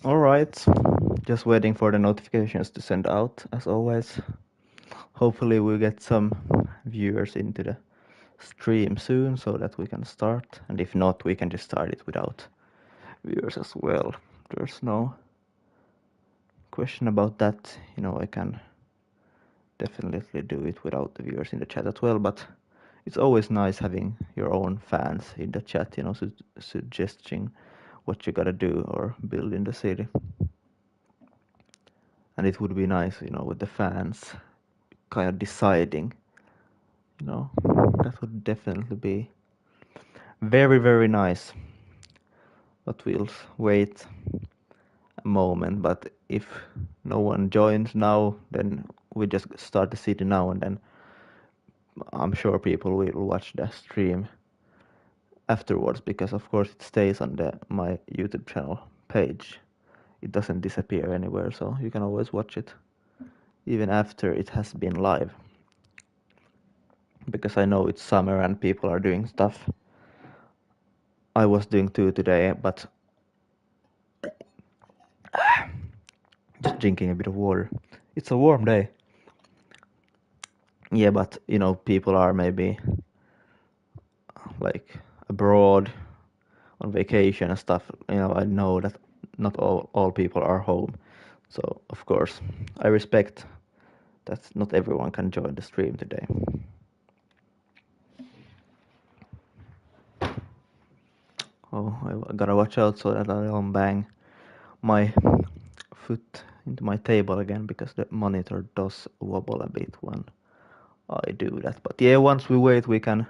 Alright, just waiting for the notifications to send out as always. Hopefully we'll get some viewers into the stream soon so that we can start, and if not we can just start it without viewers as well. There's no question about that. I can definitely do it without the viewers in the chat as well, but it's always nice having your own fans in the chat, suggesting what you gotta do or build in the city. And it would be nice, with the fans kind of deciding, that would definitely be very, very nice. But we'll wait a moment, but if no one joins now, then we just start the city now, and then I'm sure people will watch the stream afterwards, because of course it stays on my YouTube channel page. It doesn't disappear anywhere, so you can always watch it even after it has been live, because I know it's summer and people are doing stuff. I was doing too today, but just drinking a bit of water. It's a warm day. Yeah, but people are maybe like abroad on vacation and stuff. I know that not all people are home, so of course I respect that not everyone can join the stream today. Oh, I gotta watch out so that I don't bang my foot into my table again, because the monitor does wobble a bit when I do that. But yeah, once we wait, we can,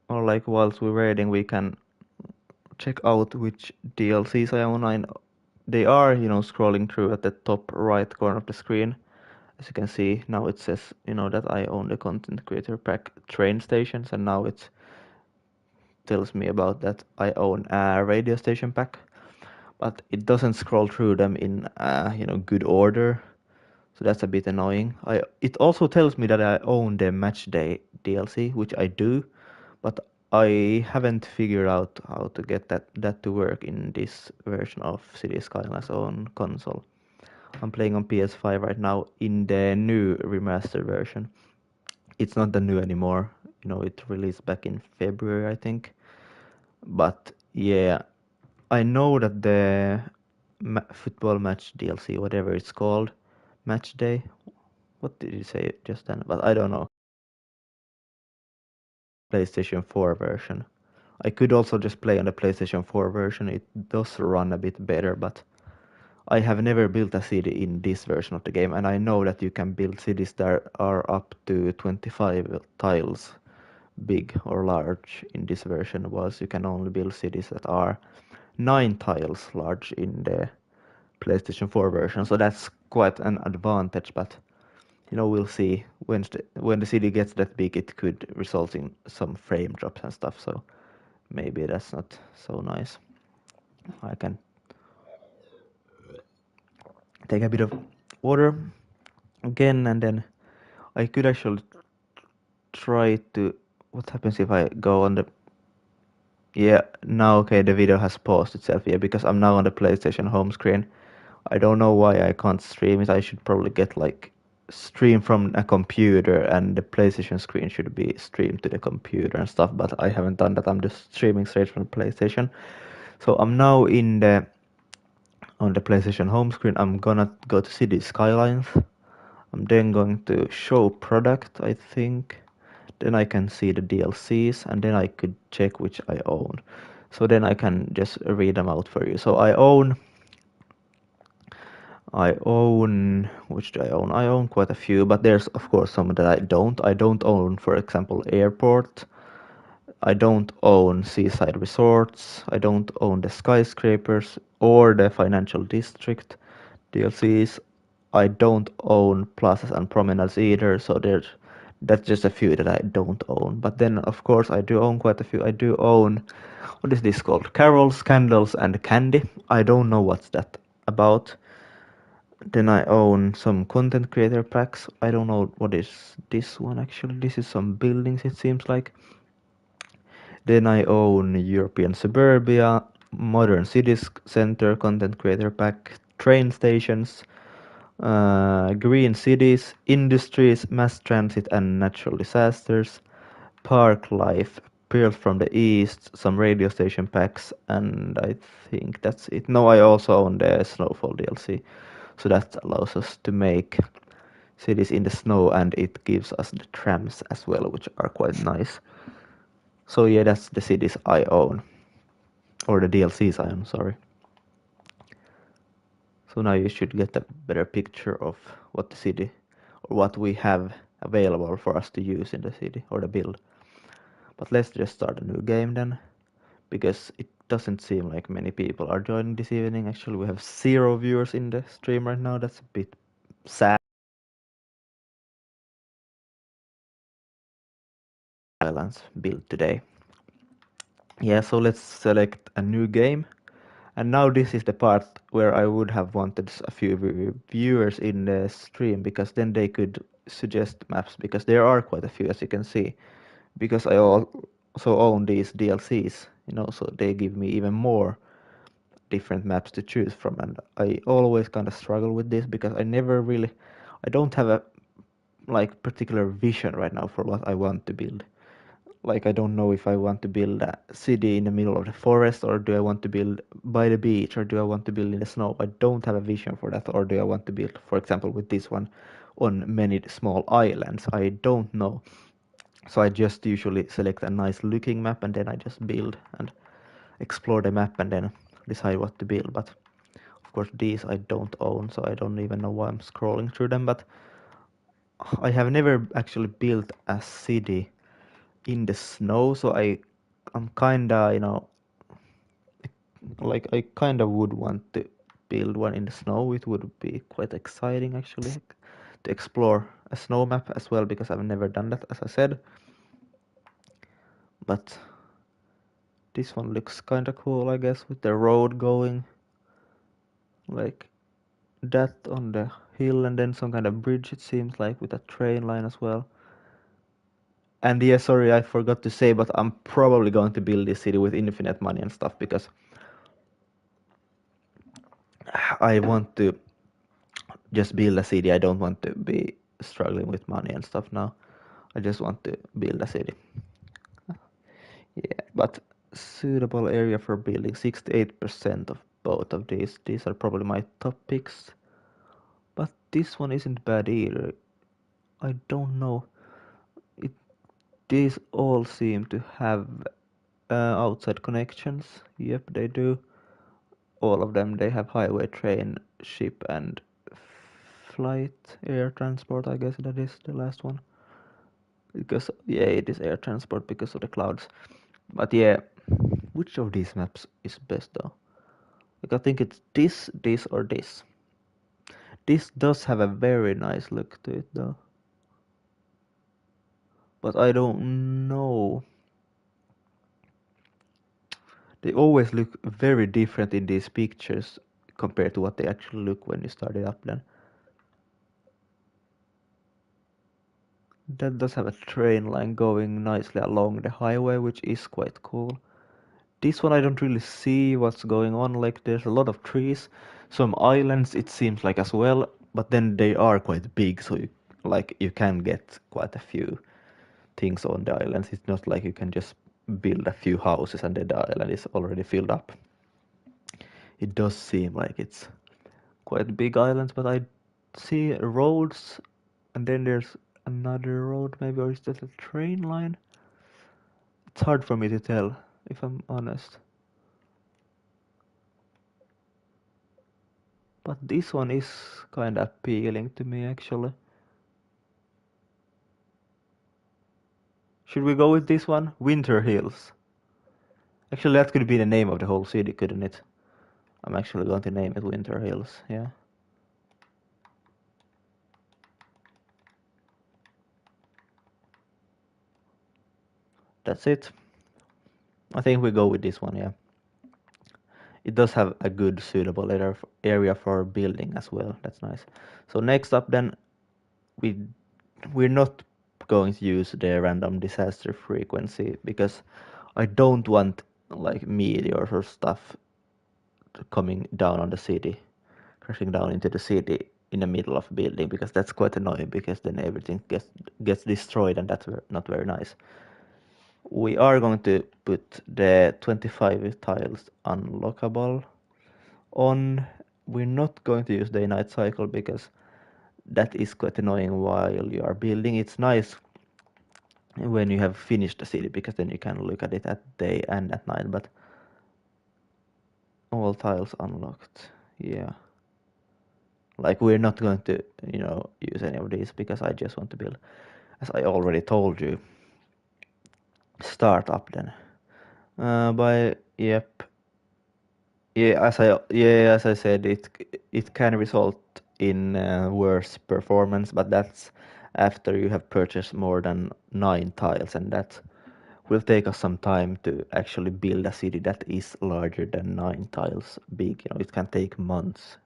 or like whilst we're waiting, we can check out which DLCs I own. They are, scrolling through at the top right corner of the screen. As you can see, now it says, that I own the content creator pack train stations, and now it tells me about that I own a radio station pack, but it doesn't scroll through them in, good order. So that's a bit annoying. It also tells me that I own the Match Day DLC, which I do, but I haven't figured out how to get that to work in this version of Cities Skylines on console. I'm playing on PS5 right now in the new remastered version. It's not the new anymore. It released back in February, I think. But yeah, I know that the football match DLC, whatever it's called, Match Day. What did you say just then? But I don't know. PlayStation 4 version. I could also just play on the PlayStation 4 version. It does run a bit better, but I have never built a city in this version of the game, and I know that you can build cities that are up to 25 tiles big or large in this version, whilst you can only build cities that are 9 tiles large in the PlayStation 4 version. So that's quite an advantage, but we'll see. When the city gets that big, it could result in some frame drops and stuff, so maybe that's not so nice. I can take a bit of water again, and then I could actually try to... What happens if I go on the... Yeah, now okay, the video has paused itself, yeah, because I'm now on the PlayStation home screen. I don't know why I can't stream it. I should probably get like stream from a computer, and the PlayStation screen should be streamed to the computer and stuff, but I haven't done that. I'm just streaming straight from the PlayStation. So I'm now on the PlayStation home screen. I'm gonna go to Cities Skylines. I'm then going to show product, I think. Then I can see the DLCs, and then I could check which I own. So then I can just read them out for you. So which do I own? I own quite a few, but there's of course some that I don't. I don't own, for example, Airport. I don't own Seaside Resorts. I don't own the Skyscrapers or the Financial District DLCs. I don't own Plazas and Promenades either, so that's just a few that I don't own. But then, of course, I do own quite a few. I do own, what is this called? Carols, Candles, and Candy. I don't know what's that about. Then I own some content creator packs. I don't know what is this one actually. This is some buildings, it seems like. Then I own European Suburbia. modern cities center, content creator pack, train stations, green cities, industries, mass transit and natural disasters, park life, pearls from the east, some radio station packs, and I think that's it. No, I also own the Snowfall DLC, so that allows us to make cities in the snow, and it gives us the trams as well, which are quite nice. So yeah, that's the cities I own, or the DLCs I own, sorry. So now you should get a better picture of what the city, or what we have available for us to use in the city, or the build. But let's just start a new game then, because it doesn't seem like many people are joining this evening. Actually, we have 0 viewers in the stream right now. That's a bit sad. Silence build today. Yeah, so let's select a new game. And now this is the part where I would have wanted a few viewers in the stream, because then they could suggest maps, because there are quite a few, as you can see, because I also own these DLCs, so they give me even more different maps to choose from, and I always kind of struggle with this, because I don't have a particular vision right now for what I want to build. Like, I don't know if I want to build a city in the middle of the forest, or do I want to build by the beach, or do I want to build in the snow. I don't have a vision for that. Or do I want to build, for example, with this one, on many small islands. I don't know. So I just usually select a nice looking map, and then I just build and explore the map, and then decide what to build. But of course these I don't own, so I don't even know why I'm scrolling through them. But I have never actually built a city in the snow, so I'm kinda, like, I kinda would want to build one in the snow. It would be quite exciting actually, to explore a snow map as well, because I've never done that, as I said. But this one looks kinda cool, I guess, with the road going like that on the hill, and then some kind of bridge, it seems like, with a train line as well. And yeah, sorry, I forgot to say, but I'm probably going to build this city with infinite money and stuff, because I want to just build a city. I don't want to be struggling with money and stuff now. I just want to build a city. Yeah, but suitable area for building, 68% of both of these. These are probably my top picks. But this one isn't bad either. I don't know. It These all seem to have outside connections. Yep, they do. All of them. They have highway, train, ship, and flight, air transport. I guess that is the last one. Because yeah, it is air transport because of the clouds. But yeah, which of these maps is best though? Like, I think it's this, or this. This does have a very nice look to it though. But I don't know. They always look very different in these pictures compared to what they actually look when you start it up then. That does have a train line going nicely along the highway, which is quite cool. This one I don't really see what's going on. Like, there's a lot of trees, some islands it seems like as well, but then they are quite big, so you can get quite a few things on the islands. It's not like you can just build a few houses and then the island is already filled up. It does seem like it's quite big islands, but I see roads, and then there's another road maybe, or is that a train line? It's hard for me to tell, if I'm honest. But this one is kind of appealing to me actually. Should we go with this one? Winter Hills. Actually, that could be the name of the whole city, couldn't it? I'm actually going to name it Winter Hills, yeah. That's it. I think we go with this one, yeah. It does have a good suitable area for building as well. That's nice. So next up then, we we're not going to use the random disaster frequency, because I don't want like meteors or stuff coming down on the city, crashing down into the city in the middle of a building, because that's quite annoying, because then everything gets destroyed, and that's not very nice. We are going to put the 25 tiles unlockable on. We're not going to use day night cycle because that is quite annoying while you are building. It's nice when you have finished the city, because then you can look at it at day and at night, but all tiles unlocked. Yeah. Like, we're not going to, use any of these because I just want to build. As I already told you, start up then. Yep. Yeah, as I said, it can result in worse performance, but that's after you have purchased more than 9 tiles, and that will take us some time to actually build a city that is larger than 9 tiles big. It can take months,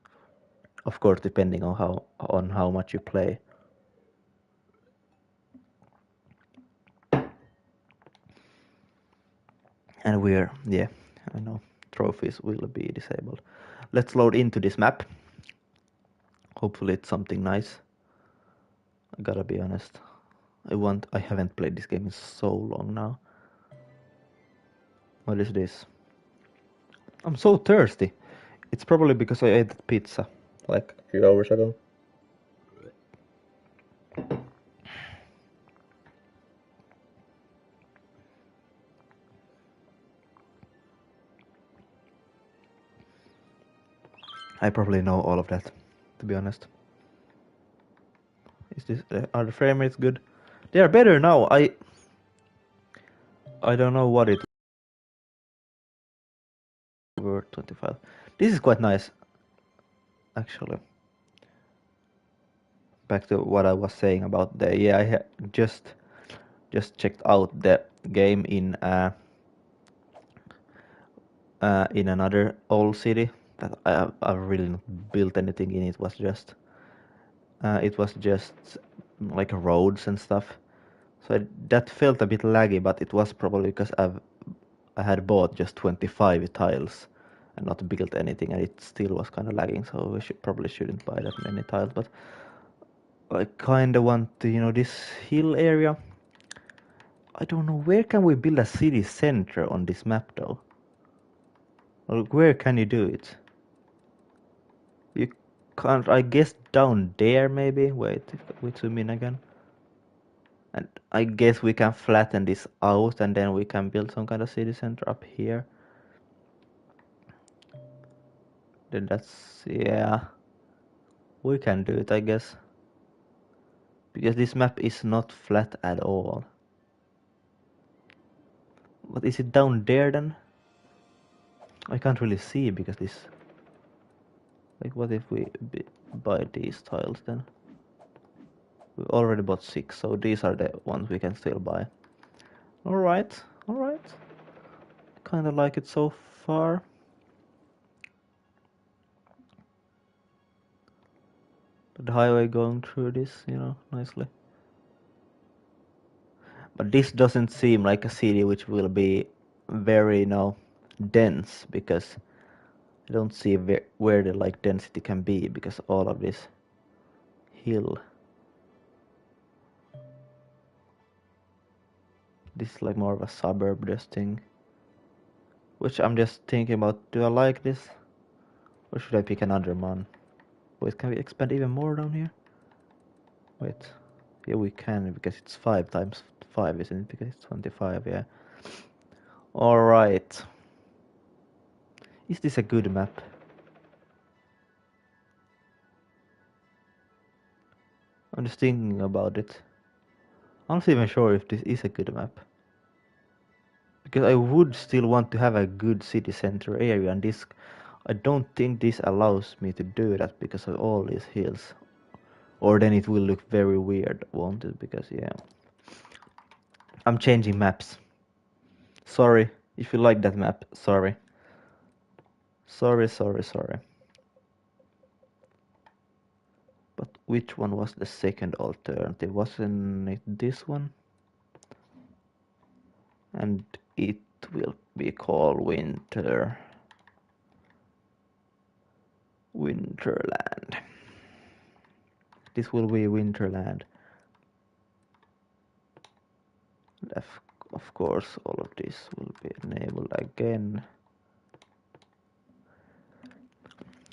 of course, depending on how much you play. And I know, trophies will be disabled. Let's load into this map. Hopefully it's something nice. I gotta be honest. I haven't played this game in so long now. What is this? I'm so thirsty. It's probably because I ate pizza like a few hours ago. I probably know all of that, to be honest. Are the frame rates good? They are better now. I don't know what it were 25. This is quite nice, actually. Back to what I was saying about I just checked out the game in another old city that I've really not built anything in. It was just like roads and stuff. So that felt a bit laggy, but it was probably because I had bought just 25 tiles and not built anything, and it still was kind of lagging. So we probably shouldn't buy that many tiles. But I kind of want to, this hill area. I don't know, where can we build a city center on this map though? Or where can you do it? You can't, I guess down there maybe? Wait, if we zoom in again. And I guess we can flatten this out and then we can build some kind of city center up here. Then yeah. We can do it, I guess. Because this map is not flat at all. But is it down there then? I can't really see because this... Like, what if we buy these tiles then? We already bought 6, so these are the ones we can still buy. Alright, alright. Kinda like it so far. The highway going through this, nicely. But this doesn't seem like a city which will be very, dense, because I don't see where the density can be, because all of this hill. This is like more of a suburb, this thing. Which I'm just thinking about, do I like this? Or should I pick another one? Wait, can we expand even more down here? Wait, yeah we can, because it's 5 times 5, isn't it? Because it's 25, yeah. Alright. Is this a good map? I'm just thinking about it. I'm not even sure if this is a good map. Because I would still want to have a good city center area, and this... I don't think this allows me to do that because of all these hills. Or then it will look very weird, won't it? Because, yeah. I'm changing maps. Sorry, if you like that map, sorry. Sorry. But which one was the second alternative? Wasn't it this one? And it will be called winter. Winterland. This will be Winterland. Of course, all of this will be enabled again.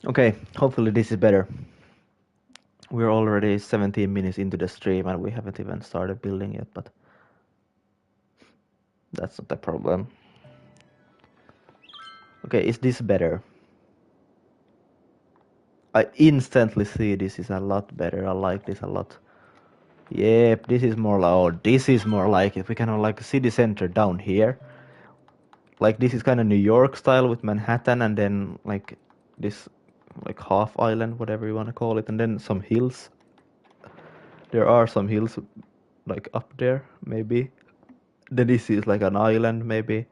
Okay, hopefully this is better. We're already 17 minutes into the stream and we haven't even started building yet, but that's not a problem. Okay, is this better? I instantly see this is a lot better. I like this a lot. Yep, this is more like, oh, this is more like it. We can have like a city center down here. Like this is kind of New York style with Manhattan and then like this like half island, whatever you want to call it, and then some hills. There are some hills like up there, maybe. Then this is like an island, maybe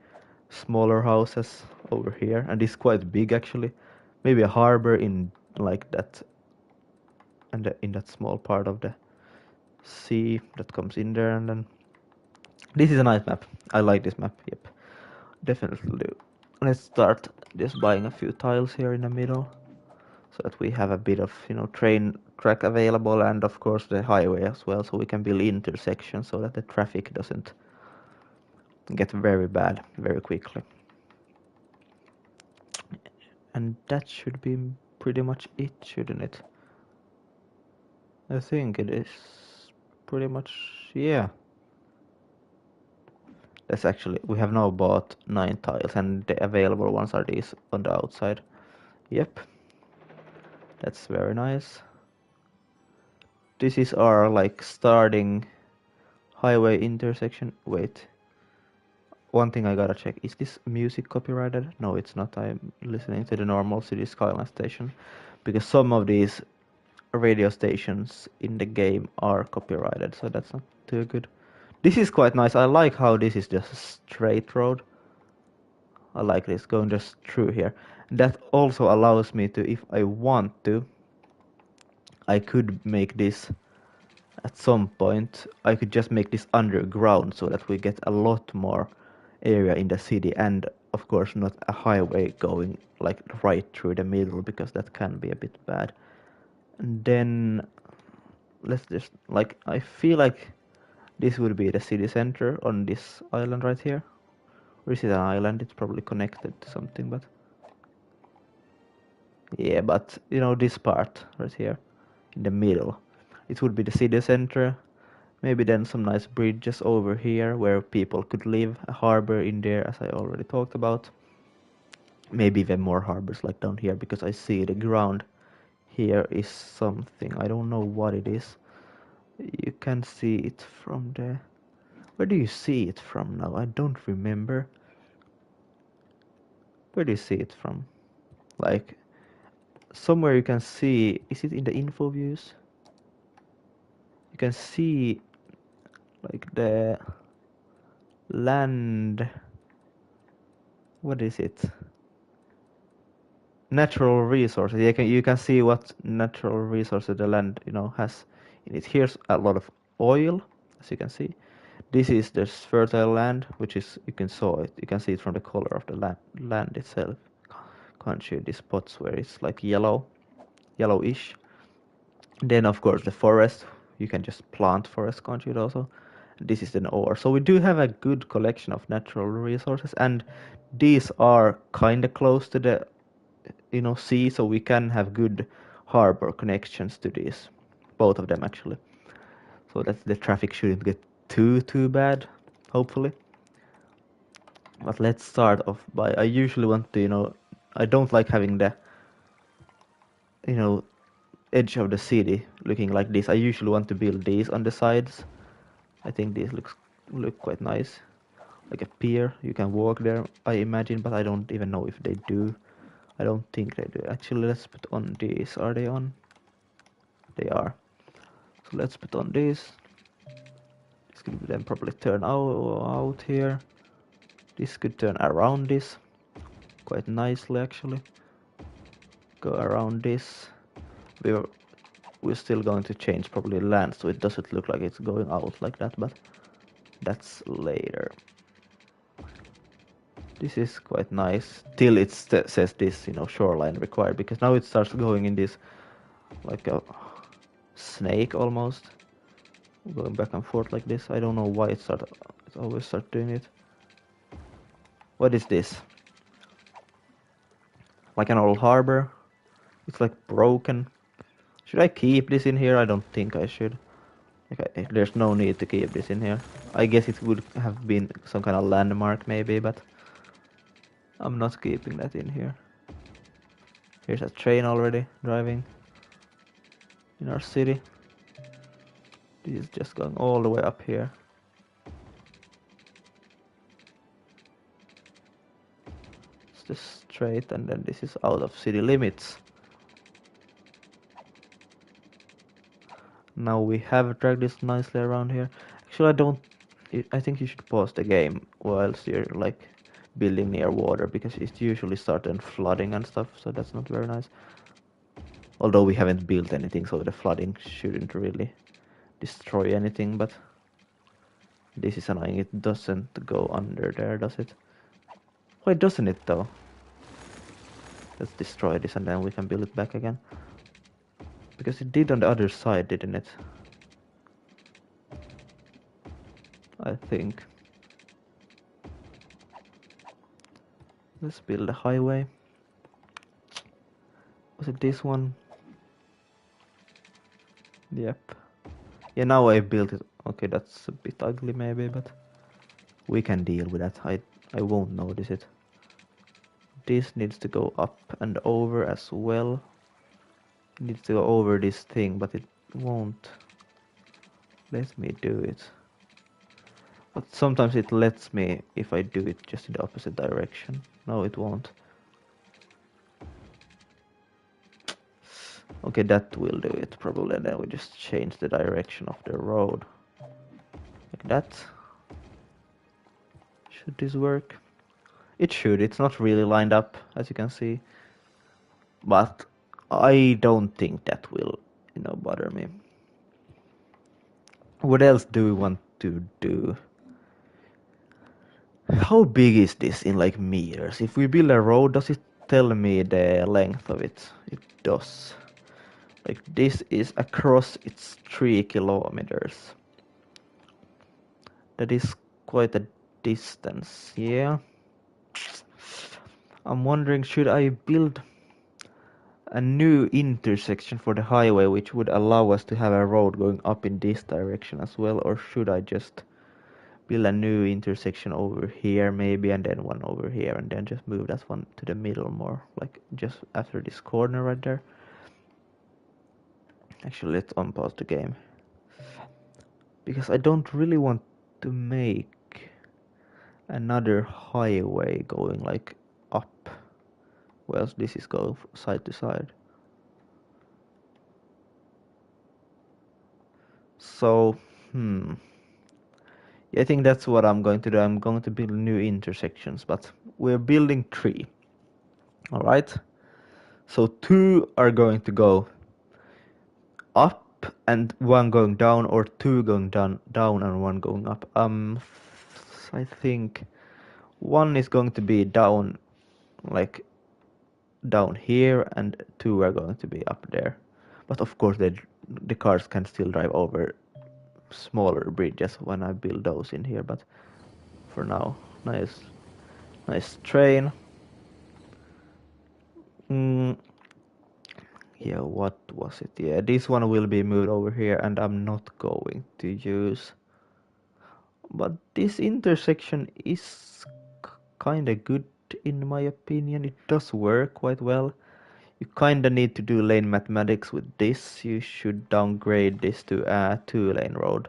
smaller houses over here, and this is quite big actually. Maybe a harbor in like that, and in that small part of the sea that comes in there, and then this is a nice map. I like this map. Yep, definitely do. Let's start just buying a few tiles here in the middle, so that we have a bit of train track available, and of course the highway as well, so we can build intersections so that the traffic doesn't get very bad very quickly. And that should be pretty much it, shouldn't it? I think it is pretty much, yeah. That's actually, we have now bought 9 tiles and the available ones are these on the outside. Yep. That's very nice. This is our like starting highway intersection. Wait. One thing I gotta check, is this music copyrighted? No, it's not. I'm listening to the normal Cities Skylines station, because some of these radio stations in the game are copyrighted, so that's not too good. This is quite nice. I like how this is just a straight road. I like this, going just through here. That also allows me to, if I want to, I could make this at some point. I could just make this underground so that we get a lot more area in the city, and of course not a highway going like right through the middle, because that can be a bit bad. And then let's just like, I feel like this would be the city center on this island right here. Or is it an island? It's probably connected to something, but yeah, but this part right here in the middle, it would be the city center. Maybe then some nice bridges over here where people could live, a harbor in there as I already talked about. Maybe even more harbors like down here, because I see the ground here is something, I don't know what it is. You can see it from the, where do you see it from now? I don't remember. Where do you see it from? Like somewhere you can see, is it in the info views? You can see like the land, what is it? Natural resources. You can see what natural resources the land has in it. Here's a lot of oil, as you can see. This is the fertile land, which is, you can see it from the color of the land itself. Can't you? These spots where it's like yellowish. Then of course the forest, you can just plant forest, can't you also? This is an ore. So we do have a good collection of natural resources, and these are kind of close to the sea, so we can have good harbor connections to these, both of them actually, so that the traffic shouldn't get too bad, hopefully. But let's start off by, I usually want to I don't like having the edge of the city looking like this. I usually want to build these on the sides. I think these look quite nice, like a pier. You can walk there, I imagine, but I don't even know if they do. I don't think they do. Actually, let's put on these. Are they on? They are. So let's put on these. This could then probably turn out here. This could turn around this quite nicely actually. Go around this. We're still going to change probably land so it doesn't look like it's going out like that, but that's later. This is quite nice. Till it says this, you know, shoreline required, because now it starts going in this like a snake almost, going back and forth like this. I don't know why it always start doing it. What is this? Like an old harbor. It's like broken. Should I keep this in here? I don't think I should. Okay, there's no need to keep this in here. I guess it would have been some kind of landmark maybe, but I'm not keeping that in here. Here's a train already driving in our city. This is just going all the way up here. It's just straight, and then this is out of city limits. Now we have dragged this nicely around here. Actually, I think you should pause the game whilst you're like building near water, because it usually starts flooding and stuff, so that's not very nice. Although we haven't built anything, so the flooding shouldn't really destroy anything, but this is annoying. It doesn't go under there, does it? Why doesn't it though? Let's destroy this and then we can build it back again. Because it did on the other side, didn't it? I think. Let's build a highway. Was it this one? Yep. Yeah, now I built it. Okay, that's a bit ugly maybe, but we can deal with that. I won't notice it. This needs to go up and over as well. It needs to go over this thing, but it won't let me do it. But sometimes it lets me if I do it just in the opposite direction. No, it won't. Okay, that will do it probably, and then we just change the direction of the road. Like that. Should this work? It should. It's not really lined up, as you can see. But I don't think that will, you know, bother me. What else do we want to do? How big is this in like meters? If we build a road, does it tell me the length of it? It does. Like this is across, it's 3 kilometers. That is quite a distance, yeah. I'm wondering, should I build a new intersection for the highway which would allow us to have a road going up in this direction as well, or should I just build a new intersection over here maybe, and then one over here, and then just move that one to the middle more, like just after this corner right there? Actually, let's unpause the game, because I don't really want to make another highway going like up, whilst this is going side to side. So, yeah, I think that's what I'm going to do. I'm going to build new intersections, but we're building 3. Alright? So 2 are going to go up and 1 going down, or 2 going down and 1 going up. I think 1 is going to be down, like down here, and 2 are going to be up there. But of course the cars can still drive over smaller bridges when I build those in here, but for now, nice train. Yeah, what was it? Yeah, this one will be moved over here, and I'm not going to use. But this intersection is kinda good in my opinion. It does work quite well. You kinda need to do lane mathematics with this. You should downgrade this to a 2-lane road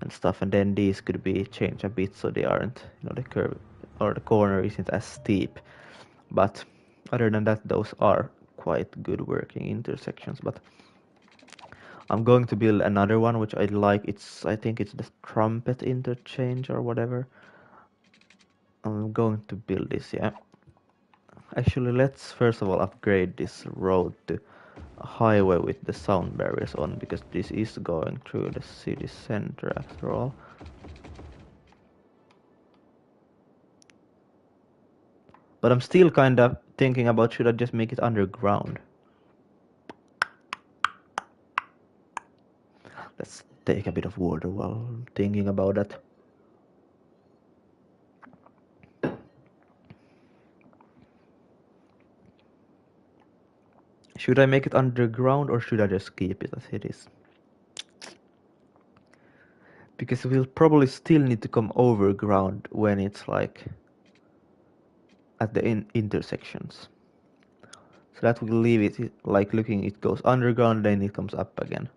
and stuff, and then these could be changed a bit so they aren't, you know, the curve or the corner isn't as steep. But other than that, those are quite good working intersections. But I'm going to build another one which I like. I think it's the trumpet interchange or whatever. I'm going to build this, yeah. Actually, let's first of all upgrade this road to a highway with the sound barriers on, because this is going through the city center after all. But I'm still kind of thinking about should I just make it underground. Let's take a bit of water while thinking about that. Should I make it underground or should I just keep it as it is? Because we'll probably still need to come overground when it's like at the intersections. So that will leave it like looking, it goes underground, then it comes up again.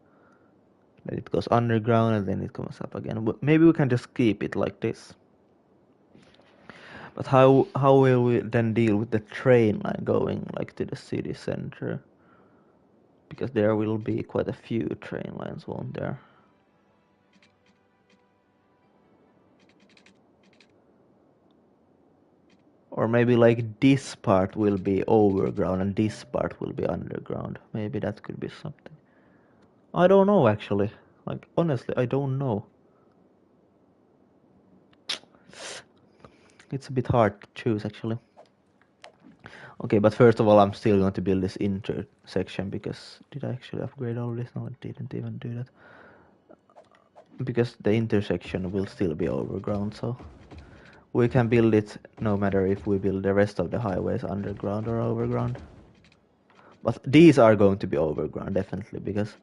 Then it goes underground and then it comes up again. But maybe we can just keep it like this. But how will we then deal with the train line going like to the city center? Because there will be quite a few train lines, won't there? Or maybe like this part will be overground and this part will be underground. Maybe that could be something. I don't know actually. Like honestly, I don't know. It's a bit hard to choose actually. Okay, but first of all, I'm still going to build this intersection because did I actually upgrade all this? No, I didn't even do that. Because the intersection will still be overground, so we can build it no matter if we build the rest of the highways underground or overground. But these are going to be overground, definitely, because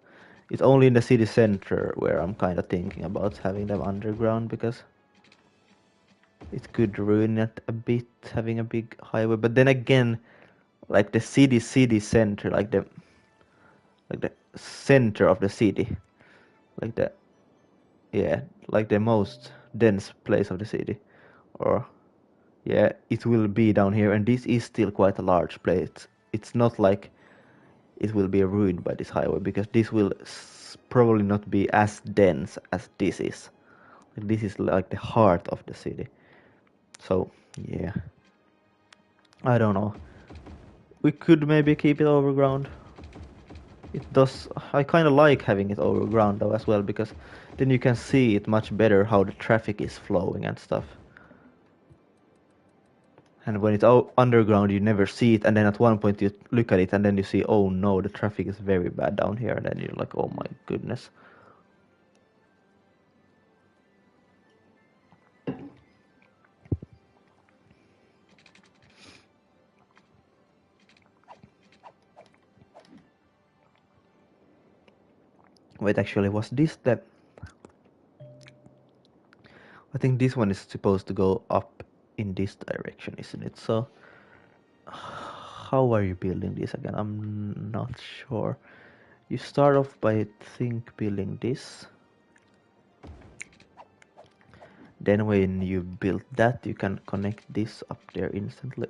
it's only in the city center where I'm kind of thinking about having them underground, because it could ruin it a bit, having a big highway. But then again, like the city center, like the center of the city, like the, yeah, like the most dense place of the city, or yeah, it will be down here, and this is still quite a large place. It's not like it will be ruined by this highway, because this will probably not be as dense as this is. Like, this is like the heart of the city. So yeah, I don't know. We could maybe keep it overground. It does. I kind of like having it overground though as well, because then you can see it much better how the traffic is flowing and stuff. And when it's underground, you never see it, and then at one point you look at it, and then you see, oh no, the traffic is very bad down here, and then you're like, oh my goodness. Wait, actually, was this the... I think this one is supposed to go up in this direction, isn't it? So, how are you building this again? I'm not sure. You start off by, I think, building this. Then when you build that, you can connect this up there instantly.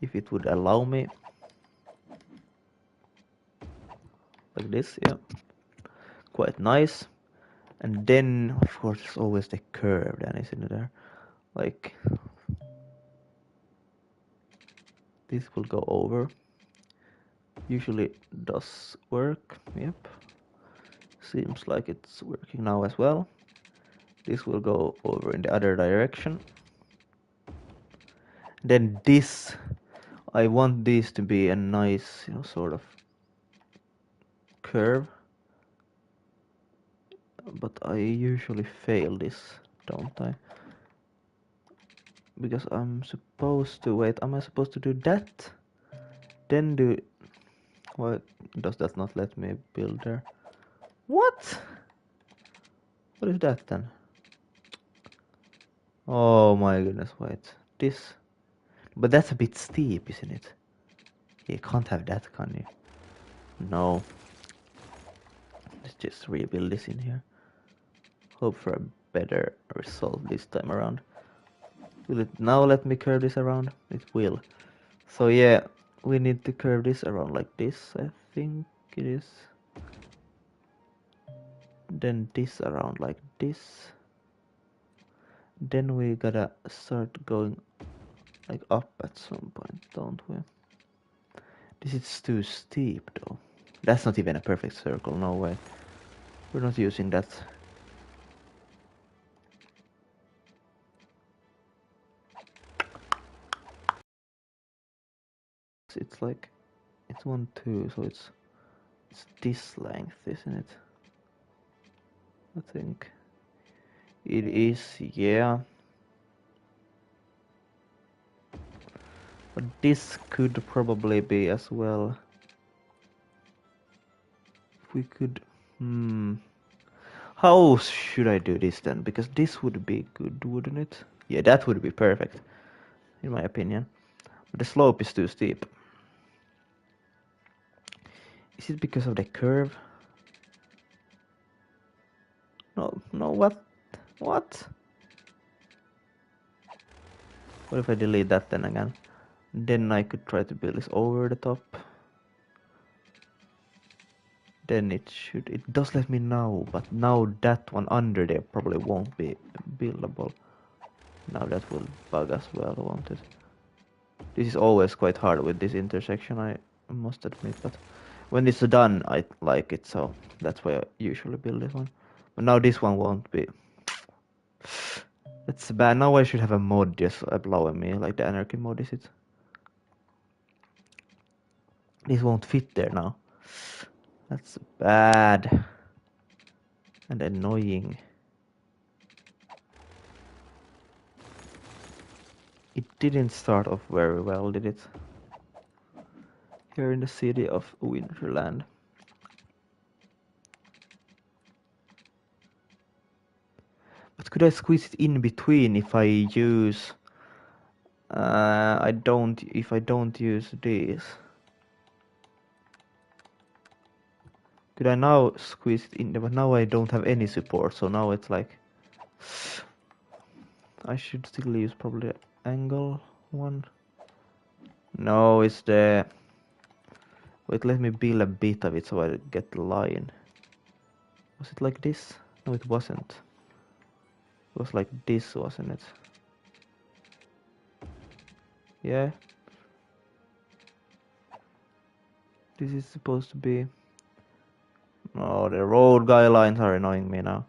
If it would allow me. Like this, yeah. Quite nice. And then, of course, there's always the curve then, isn't there? Like, this will go over. Usually does work, yep. Seems like it's working now as well. This will go over in the other direction. Then this, I want this to be a nice, sort of curve. But I usually fail this, don't I? Because I'm supposed to, wait, am I supposed to do that? Then do, why does that not let me build there? What? What is that then? Oh my goodness, wait. This, but that's a bit steep, isn't it? You can't have that, can you? No. Let's just rebuild this in here. Hope for a better result this time around. Will it now let me curve this around? It will. So yeah, we need to curve this around like this, I think it is. Then this around like this. Then we gotta start going like up at some point, don't we? This is too steep though. That's not even a perfect circle, no way. We're not using that. it's like it's 1, 2, so it's this length, isn't it? I think it is, yeah. But this could probably be as well. If we could, how should I do this then? Because this would be good, wouldn't it? Yeah, that would be perfect, in my opinion. But the slope is too steep. Is it because of the curve? No, no, what? What? What if I delete that then again? Then I could try to build this over the top. Then it does let me know, but now that one under there probably won't be buildable. Now that will bug as well, won't it? This is always quite hard with this intersection, I must admit, but when it's done, I like it, so that's why I usually build this one. But now this one won't be. That's bad. Now I should have a mod just allowing me, like the anarchy mod, is it? This won't fit there now. That's bad. And annoying. It didn't start off very well, did it? Here in the city of Winterland. But could I squeeze it in between if I use... if I don't use this. Could I now squeeze it in there? But now I don't have any support, so now it's like... I should still use probably the angle one. No, it's the... Wait, let me build a bit of it so I get the line. Was it like this? No, it wasn't. It was like this, wasn't it? Yeah. This is supposed to be... Oh, the road guidelines are annoying me now.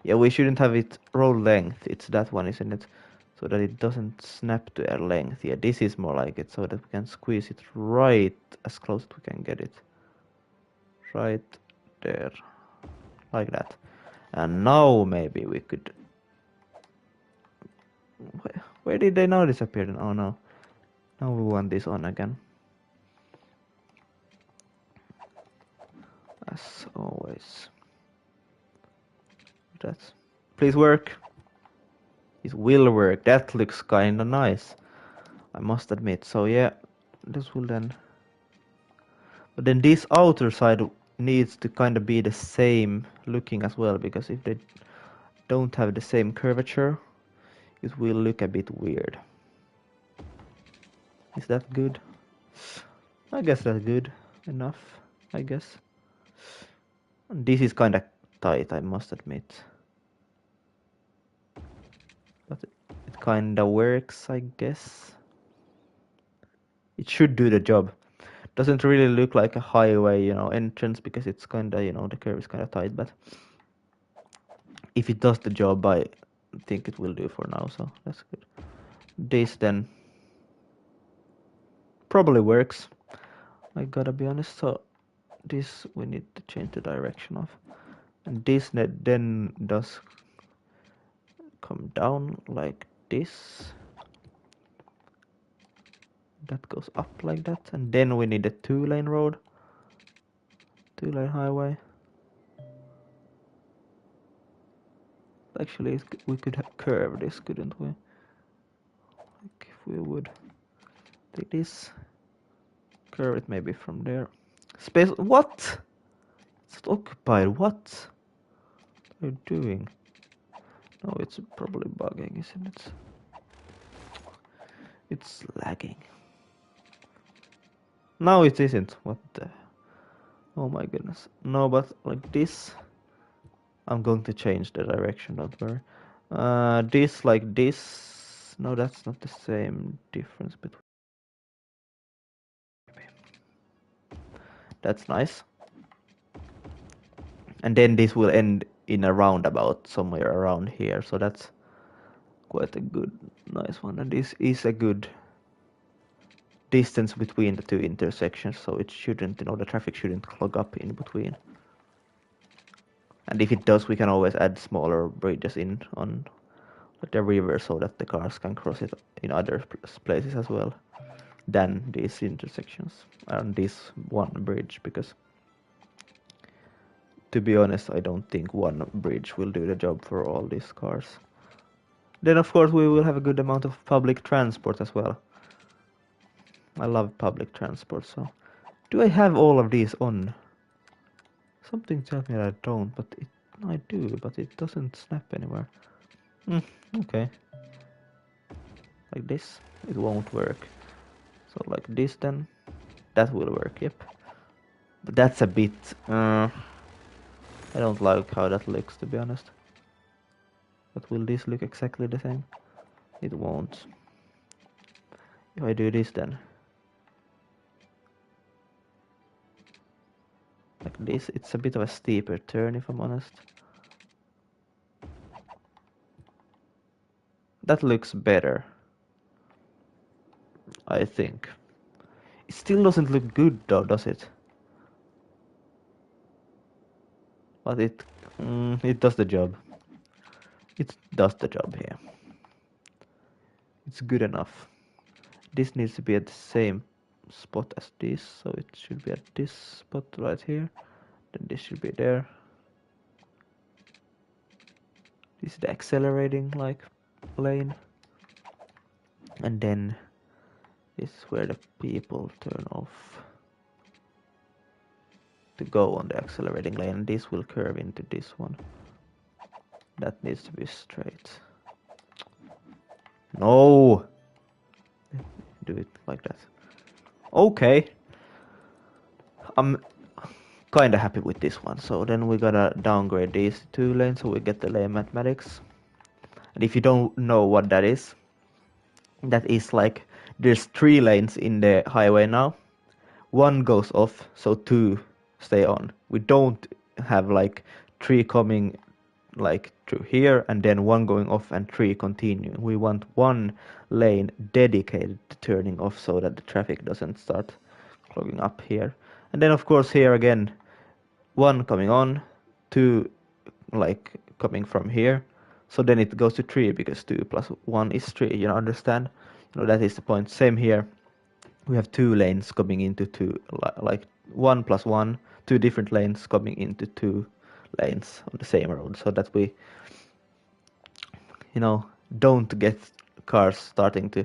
Yeah, we shouldn't have it road length. It's that one, isn't it? So that it doesn't snap to a length. Yeah, this is more like it, so that we can squeeze it right as close as we can get it. Right there. Like that. And now maybe we could... Where did they now disappear then? Oh no. Now we want this on again. As always. That's... Please work. It will work. That looks kinda nice, I must admit. So yeah, this will then... But then this outer side needs to kinda be the same looking as well, because if they don't have the same curvature, it will look a bit weird. Is that good? I guess that's good enough, I guess. And this is kinda tight, I must admit. But it kinda works, I guess. It should do the job. Doesn't really look like a highway, you know, entrance, because it's kinda, you know, the curve is kinda tight, but if it does the job, I think it will do for now, so that's good. This then probably works, I gotta be honest. So this we need to change the direction of, and this net then does come down like this. That goes up like that, and then we need a 2-lane road, 2-lane highway. Actually, we could curve this, couldn't we? Like if we would take this, curve it maybe from there. Space, what? It's occupied, what are you doing? No, it's probably bugging, isn't it? It's lagging. No, it isn't. What the... Oh my goodness. No, but like this... I'm going to change the direction, don't worry. This like this... No, that's not the same difference between... That's nice. And then this will end in a roundabout somewhere around here, so that's quite a good, nice one. And this is a good distance between the two intersections, so it shouldn't, the traffic shouldn't clog up in between. And if it does, we can always add smaller bridges in on the river so that the cars can cross it in other places as well than these intersections and this one bridge, because to be honest, I don't think one bridge will do the job for all these cars. Then of course we will have a good amount of public transport as well. I love public transport, so... Do I have all of these on? Something tells me that I don't, but I do, but it doesn't snap anywhere. Okay. Like this, it won't work. So like this then, that will work, yep. But that's a bit... I don't like how that looks, to be honest. But will this look exactly the same? It won't. If I do this then, like this, it's a bit of a steeper turn if I'm honest. That looks better, I think. It still doesn't look good though, does it? But it does the job. It does the job here. It's good enough. This needs to be at the same spot as this, so it should be at this spot right here. Then this should be there. This is the accelerating like lane. And then this is where the people turn off to go on the accelerating lane, and this will curve into this one. That needs to be straight. No! Do it like that. Okay. I'm kinda happy with this one. So then we gotta downgrade these 2 lanes so we get the lane mathematics. And if you don't know what that is like there's 3 lanes in the highway now. 1 goes off, so 2 stay on. We don't have like 3 coming like through here and then 1 going off and 3 continuing. We want 1 lane dedicated to turning off so that the traffic doesn't start clogging up here. And then of course here again 1 coming on, 2 like coming from here. So then it goes to 3 because 2 plus 1 is 3, you understand? That is the point. Same here. We have 2 lanes coming into 2, like 1 plus 1, 2 different lanes coming into 2 lanes on the same road, so that we, don't get cars starting to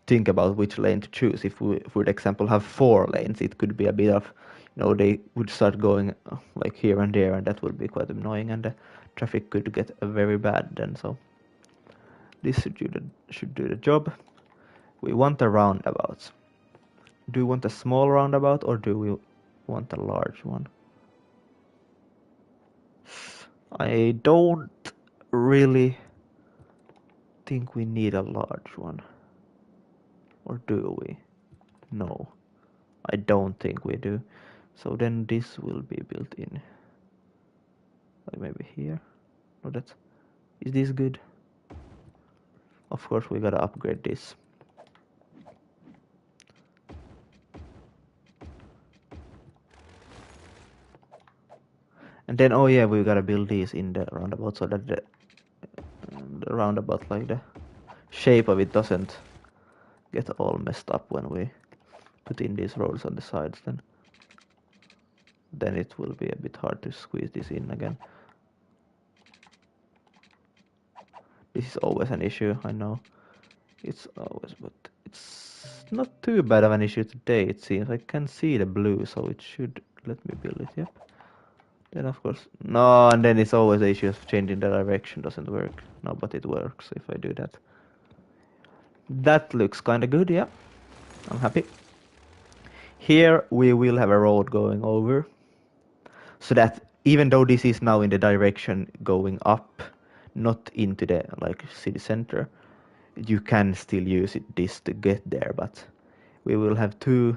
think about which lane to choose. If we, for example, have 4 lanes, it could be a bit of, they would start going like here and there, and that would be quite annoying, and the traffic could get very bad then. So this should do the job. We want a roundabout. Do we want a small roundabout or do we want a large one? I don't really think we need a large one. Or do we? No, I don't think we do. So then this will be built in. Like maybe here. No, is this good? Of course we gotta upgrade this. And then, oh yeah, we gotta build these in the roundabout so that the roundabout, like the shape of it doesn't get all messed up when we put in these roads on the sides. Then it will be a bit hard to squeeze this in again. This is always an issue, I know. It's always, but it's not too bad of an issue today, it seems. I can see the blue, so it should let me build it, yep. Then of course, no, and then it's always the issue of changing the direction doesn't work. No, but it works if I do that. That looks kinda good, yeah. I'm happy. Here we will have a road going over. So that even though this is now in the direction going up, not into the like city center, you can still use this to get there, but we will have 2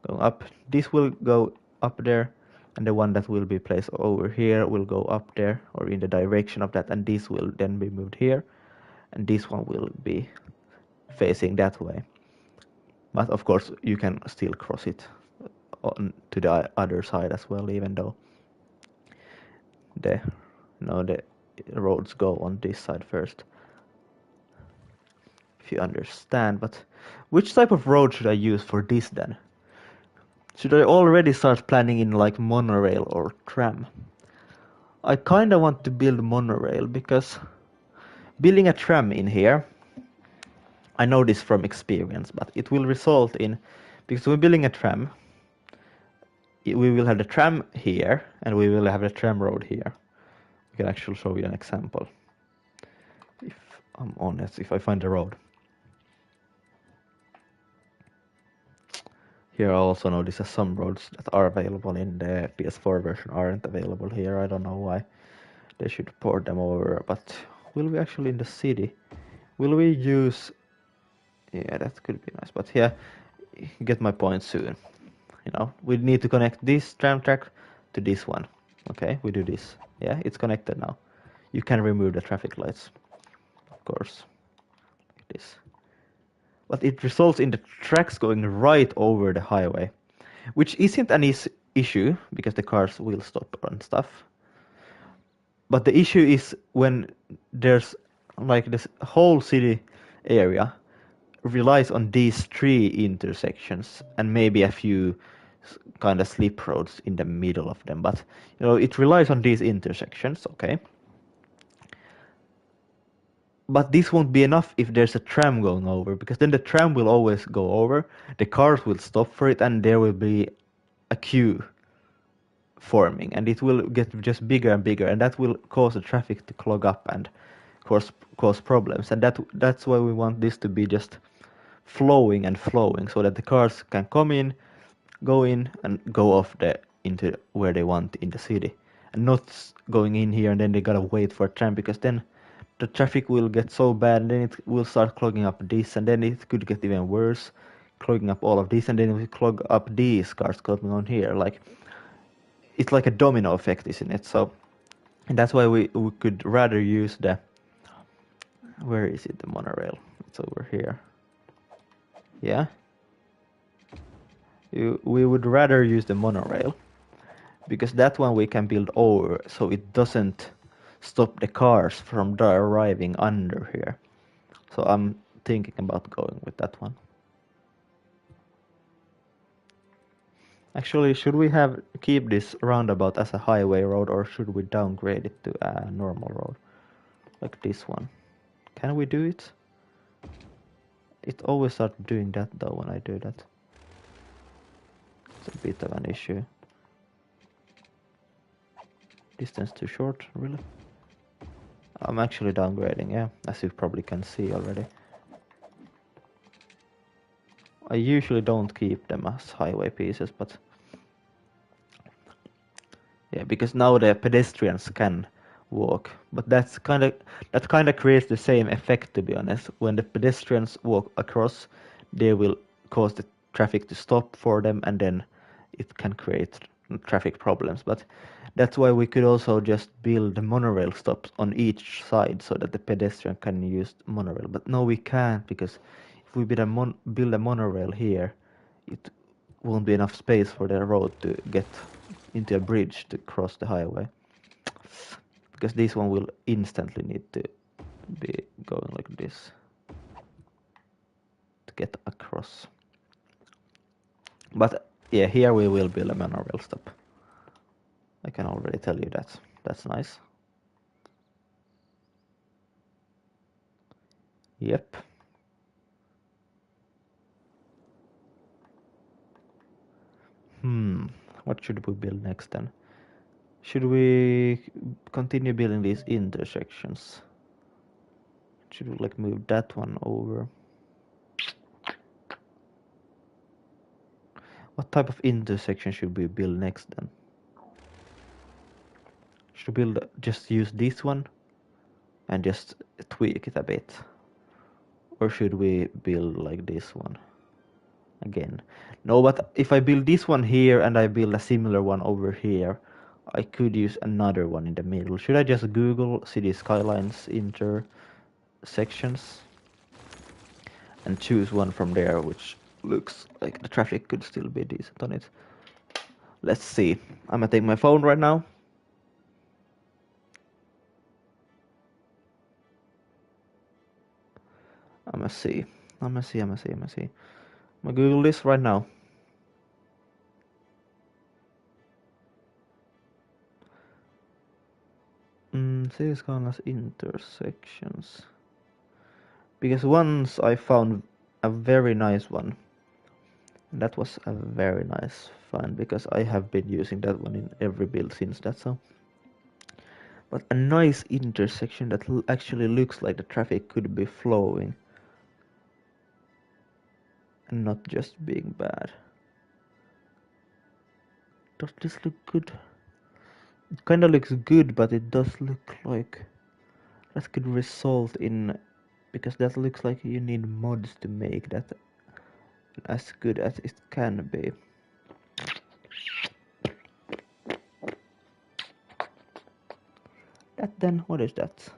going up. This will go up there, and the one that will be placed over here will go up there or in the direction of that, and this will then be moved here. and this one will be facing that way. But of course you can still cross it on to the other side as well, even though the the roads go on this side first, if you understand. But which type of road should I use for this then? Should I already start planning in like monorail or tram? I kinda want to build monorail because building a tram in here, I know this from experience, but it will result in, because we're building a tram, we will have the tram here and we will have the tram road here. I can actually show you an example if I'm honest, if I find the road. Here I also notice that some roads that are available in the PS4 version aren't available here. I don't know why. They should port them over, but will we actually in the city? Will we use... Yeah, that could be nice, but yeah, you get my point soon. We need to connect this tram track to this one. Okay, we do this. Yeah, it's connected now. You can remove the traffic lights, of course, like this. But it results in the tracks going right over the highway, which isn't an issue because the cars will stop and stuff. But the issue is when there's like this whole city area relies on these 3 intersections and maybe a few kind of slip roads in the middle of them, but it relies on these intersections, okay? But this won't be enough if there's a tram going over, because then the tram will always go over, the cars will stop for it, and there will be a queue forming, and it will get just bigger and bigger, and that will cause the traffic to clog up and cause problems. And that's why we want this to be just flowing and flowing, so that the cars can come in, go in, and go off into where they want in the city, and not going in here and then they gotta wait for a tram, because then the traffic will get so bad, and then it will start clogging up this, and then it could get even worse, clogging up all of this, and then we clog up these cars coming on here. Like, it's like a domino effect, isn't it? So, and that's why we could rather use the... Where is it, the monorail? It's over here. Yeah. We would rather use the monorail, because that one we can build over, so it doesn't stop the cars from arriving under here. So I'm thinking about going with that one. Actually, should we keep this roundabout as a highway road, or should we downgrade it to a normal road like this one? Can we do it? It always starts doing that though when I do that. It's a bit of an issue. Distance too short, really? I'm actually downgrading, yeah, as you probably can see already. I usually don't keep them as highway pieces, but yeah, because now the pedestrians can walk, but that kind of creates the same effect, to be honest. When the pedestrians walk across, they will cause the traffic to stop for them, and then it can create traffic problems. But that's why we could also just build monorail stops on each side so that the pedestrian can use monorail. But no, we can't, because if we build a monorail here, it won't be enough space for the road to get into a bridge to cross the highway, because this one will instantly need to be going like this to get across. But yeah, here we will build a monorail stop. I can already tell you that. That's nice. Yep. What should we build next then? Should we continue building these intersections? Should we like move that one over? What type of intersection should we build next then? Should we just use this one and just tweak it a bit? Or should we build like this one again? No, but if I build this one here and I build a similar one over here, I could use another one in the middle. Should I just Google Cities Skylines Inter sections and choose one from there which looks like the traffic could still be decent on it. Let's see. I'm gonna take my phone right now. I'm gonna see. I'm gonna Google this right now. Cities Skylines intersections. Because once I found a very nice one. That was a very nice find because I have been using that one in every build since that, so. But a nice intersection that actually looks like the traffic could be flowing and not just being bad. Does this look good? It kinda looks good, but it does look like that could result in, because that looks like you need mods to make that as good as it can be. That then, what is that?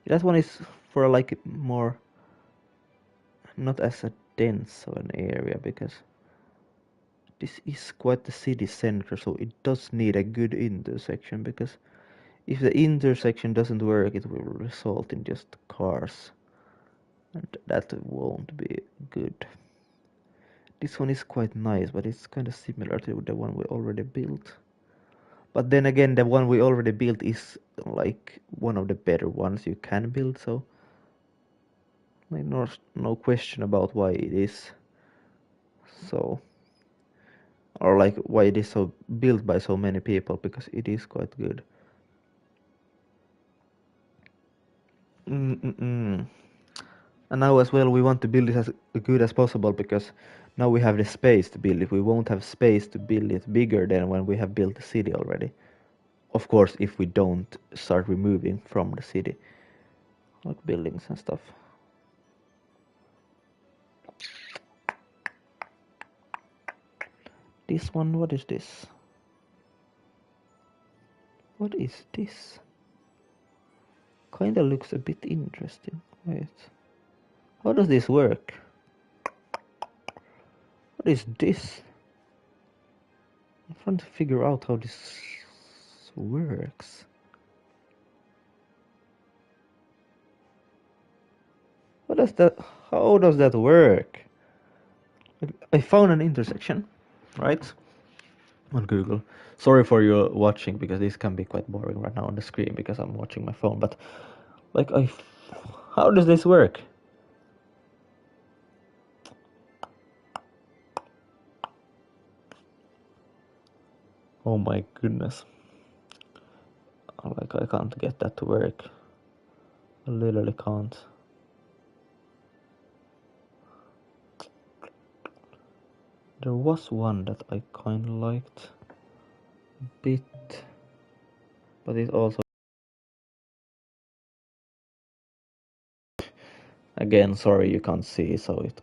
That one is for like more, not as a dense of an area, because this is quite the city center, so it does need a good intersection, because if the intersection doesn't work it will result in just cars and that won't be good. This one is quite nice, but it's kind of similar to the one we already built. But then again, the one we already built is like one of the better ones you can build, so like no question about why it is so, or like why it is so built by so many people, because it is quite good. And now as well we want to build it as good as possible, because now we have the space to build it. We won't have space to build it bigger than when we have built the city already. Of course, if we don't start removing from the city, like buildings and stuff. This one, what is this? What is this? Kinda looks a bit interesting. Wait. How does this work? What is this? I'm trying to figure out how this works. What does that? How does that work? I found an intersection, right? On Google. Sorry for you watching, because this can be quite boring right now on the screen because I'm watching my phone. But like, how does this work? Oh my goodness! Like, I can't get that to work. I literally can't. There was one that I kind of liked a bit, but it also, again, sorry you can't see, so it's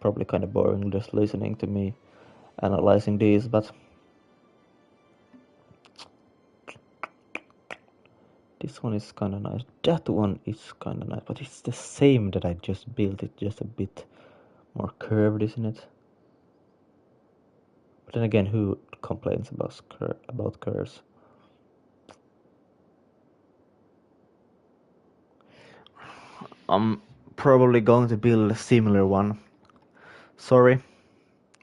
probably kind of boring just listening to me analyzing these, but this one is kind of nice. That one is kind of nice, but it's the same that I just built. It just a bit more curved, isn't it? But then again, who complains about curves? I'm probably going to build a similar one. Sorry.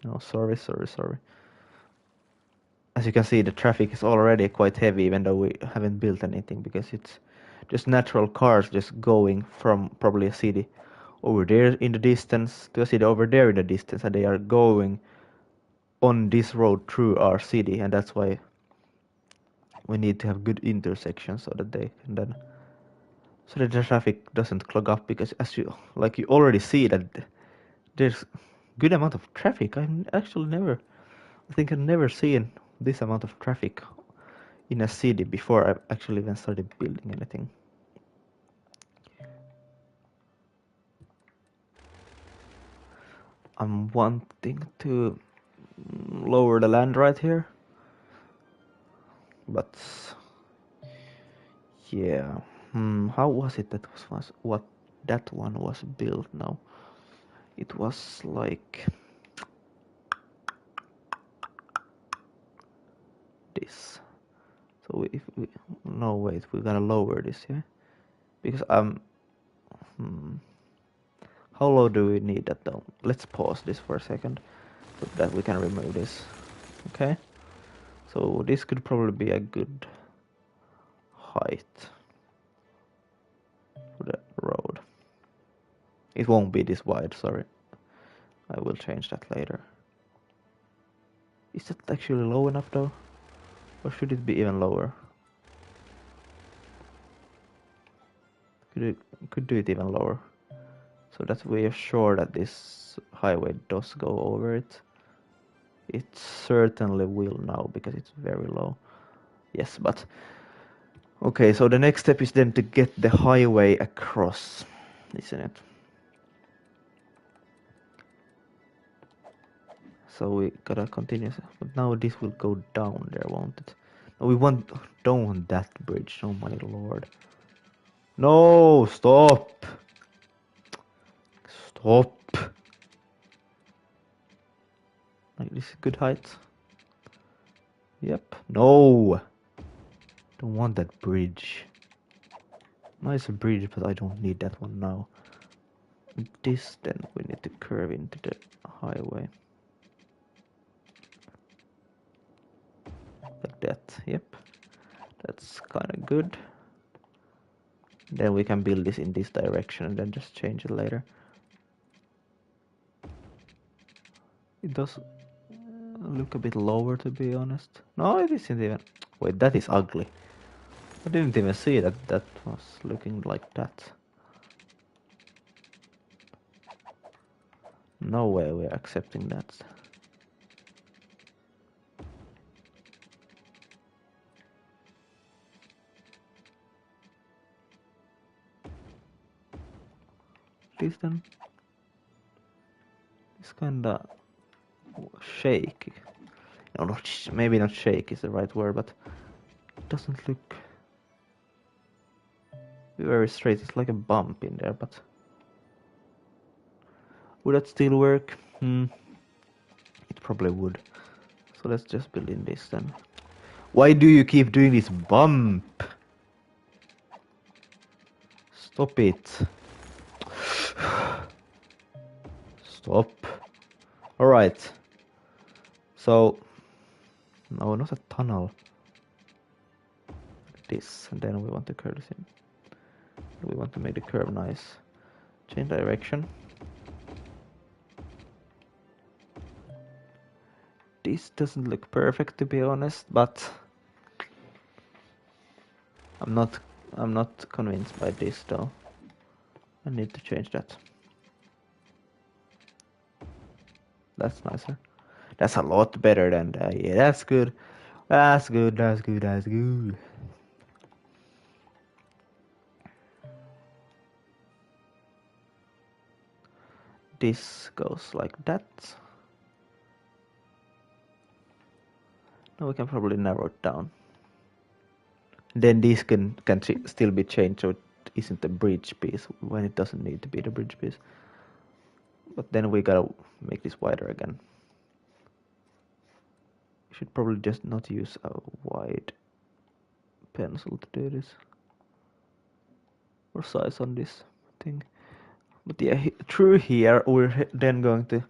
No, sorry. As you can see, the traffic is already quite heavy, even though we haven't built anything, because it's just natural cars just going from probably a city over there in the distance to a city over there in the distance, and they are going on this road through our city, and that's why we need to have good intersections so that they can then, so that the traffic doesn't clog up, because as you already see that there's good amount of traffic. I think I've never seen this amount of traffic in a city before I actually even started building anything. I'm wanting to lower the land right here, but yeah. How was it was what that one was built now? It was like this. So if we, no wait, we're gonna lower this, yeah? Because how low do we need that though? Let's pause this for a second so that we can remove this. Okay? So this could probably be a good height for the road. It won't be this wide, sorry. I will change that later. Is that actually low enough though? Or should it be even lower? Could do it even lower. So that we are sure that this highway does go over it. It certainly will now because it's very low. Yes, but okay, so the next step is then to get the highway across, isn't it? So we gotta continue, but now this will go down there, won't it? No, don't want that bridge, oh my lord. No, stop! Stop! Like this is good height. Yep. No! Don't want that bridge. Nice bridge, but I don't need that one now. This then we need to curve into the highway. Like that, yep. That's kinda good. Then we can build this in this direction and then just change it later. It does look a bit lower, to be honest. No, it isn't even. Wait, that is ugly. I didn't even see that that was looking like that. No way we're accepting that. This then. It's kinda shaky. No, maybe not shake is the right word, but it doesn't look very straight. It's like a bump in there, but would that still work? It probably would. So let's just build in this then. Why do you keep doing this bump? Stop it. Stop. Alright. So, no, not a tunnel. This, and then we want to curve this in. We want to make the curve nice. Change direction. This doesn't look perfect, to be honest, but I'm not convinced by this though. I need to change that. That's nicer. That's a lot better than that. Yeah, that's good. That's good, that's good, that's good. This goes like that. Now we can probably narrow it down. Then this can still be changed so it isn't a bridge piece when it doesn't need to be the bridge piece. But then we gotta make this wider again. Should probably just not use a wide pencil to do this. Or size on this thing. But yeah, through here we're then going to,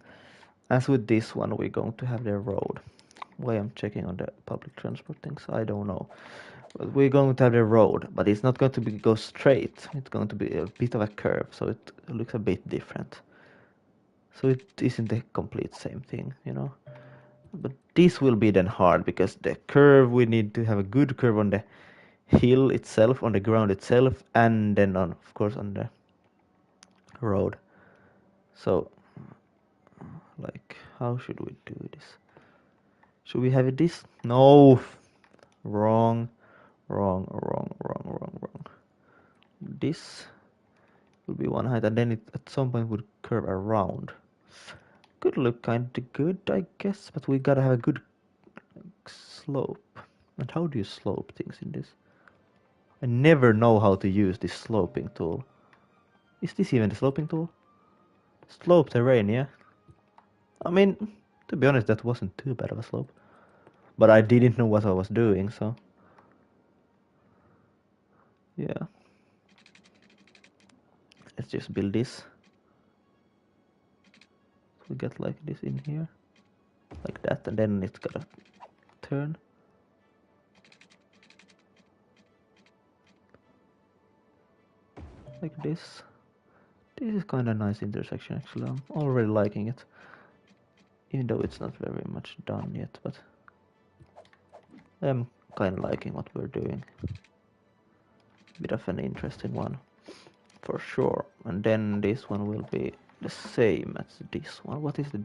as with this one, we're going to have the road. Why I'm checking on the public transport things, I don't know. But we're going to have the road, but it's not going to go straight. It's going to be a bit of a curve, so it looks a bit different. So it isn't the complete same thing, you know. But this will be then hard because the curve, we need to have a good curve on the hill itself, on the ground itself, and then on, of course, on the road. So, like, how should we do this? Should we have it this? No, wrong. This will be one height, and then it at some point would curve around. Could look kinda good, I guess, but we gotta have a good slope. And how do you slope things in this? I never know how to use this sloping tool. Is this even the sloping tool? Slope terrain, yeah. I mean, to be honest, that wasn't too bad of a slope. But I didn't know what I was doing, so... Yeah. Let's just build this. So we get like this in here. Like that, and then it's gotta turn. Like this. This is kinda nice intersection actually. I'm already liking it. Even though it's not very much done yet, but I'm kinda liking what we're doing. Bit of an interesting one. For sure. And then this one will be the same as this one. What is the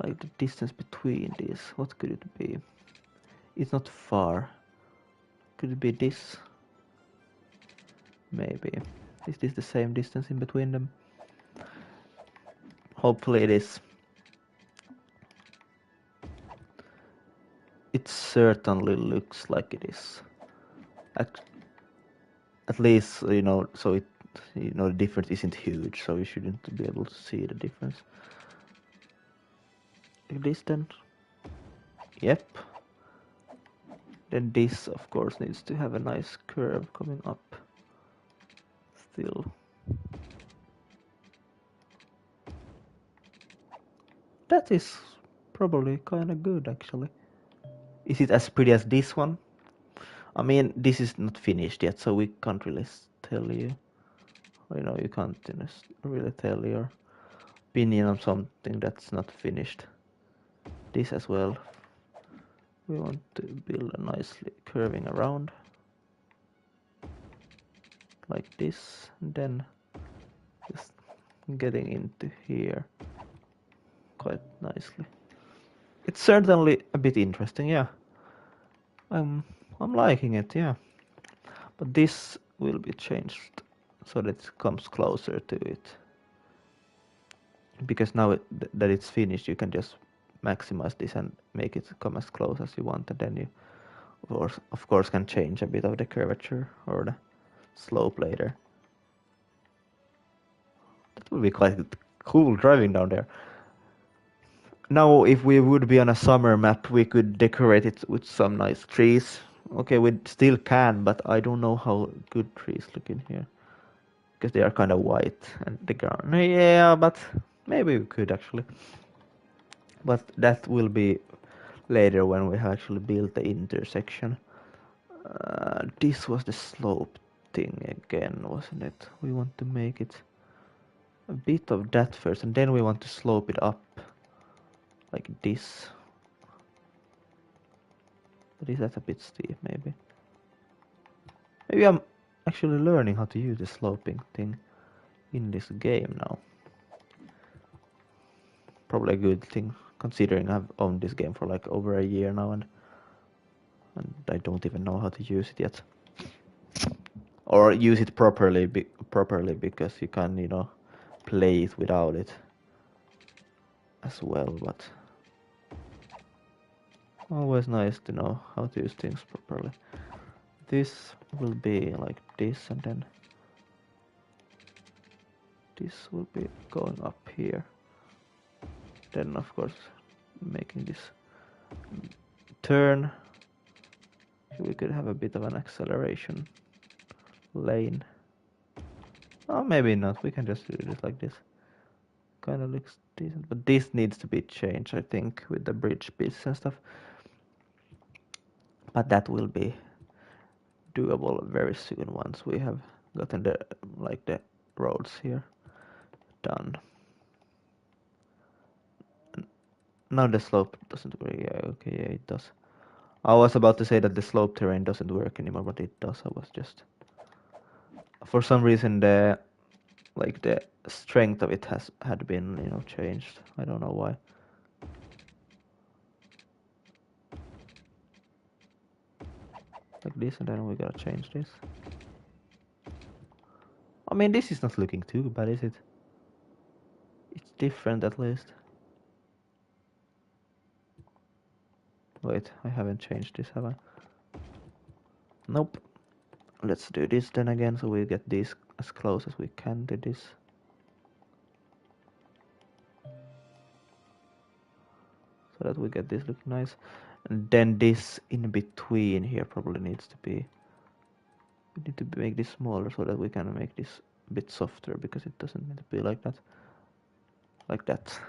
like the distance between these? What could it be? It's not far. Could it be this? Maybe. Is this the same distance in between them? Hopefully it is. It certainly looks like it is. At least, you know, so it, you know, the difference isn't huge, so you shouldn't be able to see the difference. Like this then. Yep. Then this, of course, needs to have a nice curve coming up. Still. That is probably kind of good, actually. Is it as pretty as this one? I mean, this is not finished yet, so we can't really tell you. You know, you can't really tell your opinion on something that's not finished. This as well. We want to build a nicely curving around. Like this, and then just getting into here quite nicely. It's certainly a bit interesting, yeah. I'm liking it, yeah. But this will be changed so that it comes closer to it. Because now that it's finished, you can just maximize this and make it come as close as you want, and then you of course can change a bit of the curvature or the slope later. That would be quite cool driving down there. Now, if we would be on a summer map, we could decorate it with some nice trees. Okay, we still can, but I don't know how good trees look in here. Because they are kind of white and the ground. Yeah, but maybe we could actually. But that will be later when we have actually built the intersection. This was the slope thing again, wasn't it? We want to make it a bit of that first, and then we want to slope it up. Like this. But is that a bit steep, maybe? Maybe I'm actually learning how to use the sloping thing in this game now. Probably a good thing, considering I've owned this game for like over a year now, and I don't even know how to use it yet. Or use it properly, because you can, you know, play it without it as well, but always nice to know how to use things properly. This will be like this, and then this will be going up here. Then of course making this turn, we could have a bit of an acceleration lane. Oh, maybe not, we can just do it like this. Kind of looks decent, but this needs to be changed, I think, with the bridge bits and stuff. But that will be doable very soon once we have gotten the roads here done. Now the slope doesn't work. Yeah, okay, yeah, it does. I was about to say that the slope terrain doesn't work anymore, but it does. I was just, for some reason, the strength of it had been, you know, changed. I don't know why. Like this, and then we gotta change this. I mean, this is not looking too bad, is it? It's different at least. Wait, I haven't changed this, have I? Nope. let's do this then again, so we get this as close as we can to this. So that we get this looking nice. And then this in between here probably needs to be... We need to make this smaller so that we can make this a bit softer, because it doesn't need to be like that. Like that.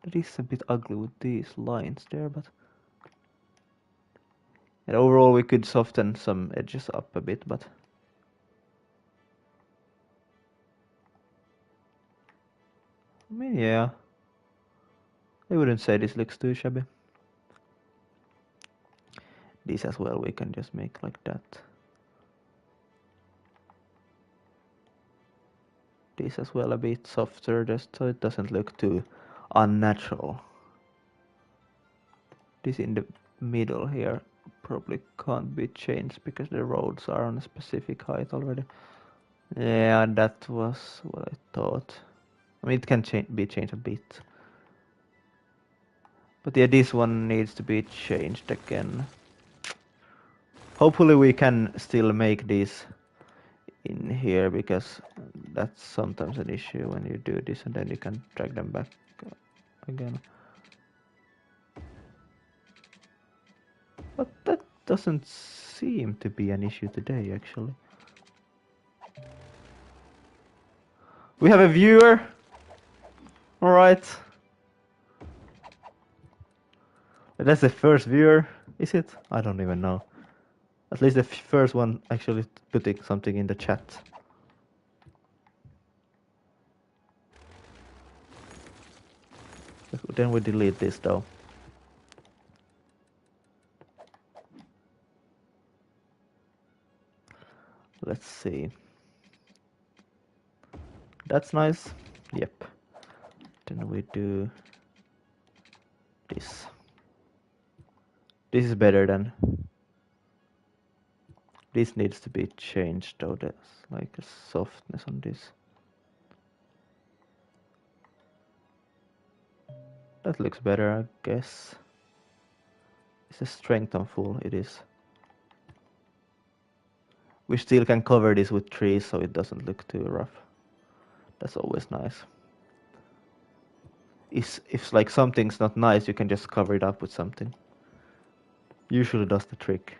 That is a bit ugly with these lines there, but... And overall we could soften some edges up a bit, but... I mean, yeah. I wouldn't say this looks too shabby. This as well we can just make like that. This as well a bit softer, just so it doesn't look too unnatural. This in the middle here probably can't be changed because the roads are on a specific height already. Yeah, that was what I thought. I mean, it can be changed a bit. But yeah, this one needs to be changed again. Hopefully we can still make these in here, because that's sometimes an issue when you do this and then you can drag them back again. But that doesn't seem to be an issue today, actually. We have a viewer. All right. That's the first viewer, is it? I don't even know. At least the first one actually putting something in the chat. Then we delete this though. Let's see. That's nice. Yep. Then we do this. This is better than... This needs to be changed though. There's like a softness on this. That looks better, I guess. Is the strength on full? It is. We still can cover this with trees so it doesn't look too rough. That's always nice. If like something's not nice, you can just cover it up with something. Usually does the trick.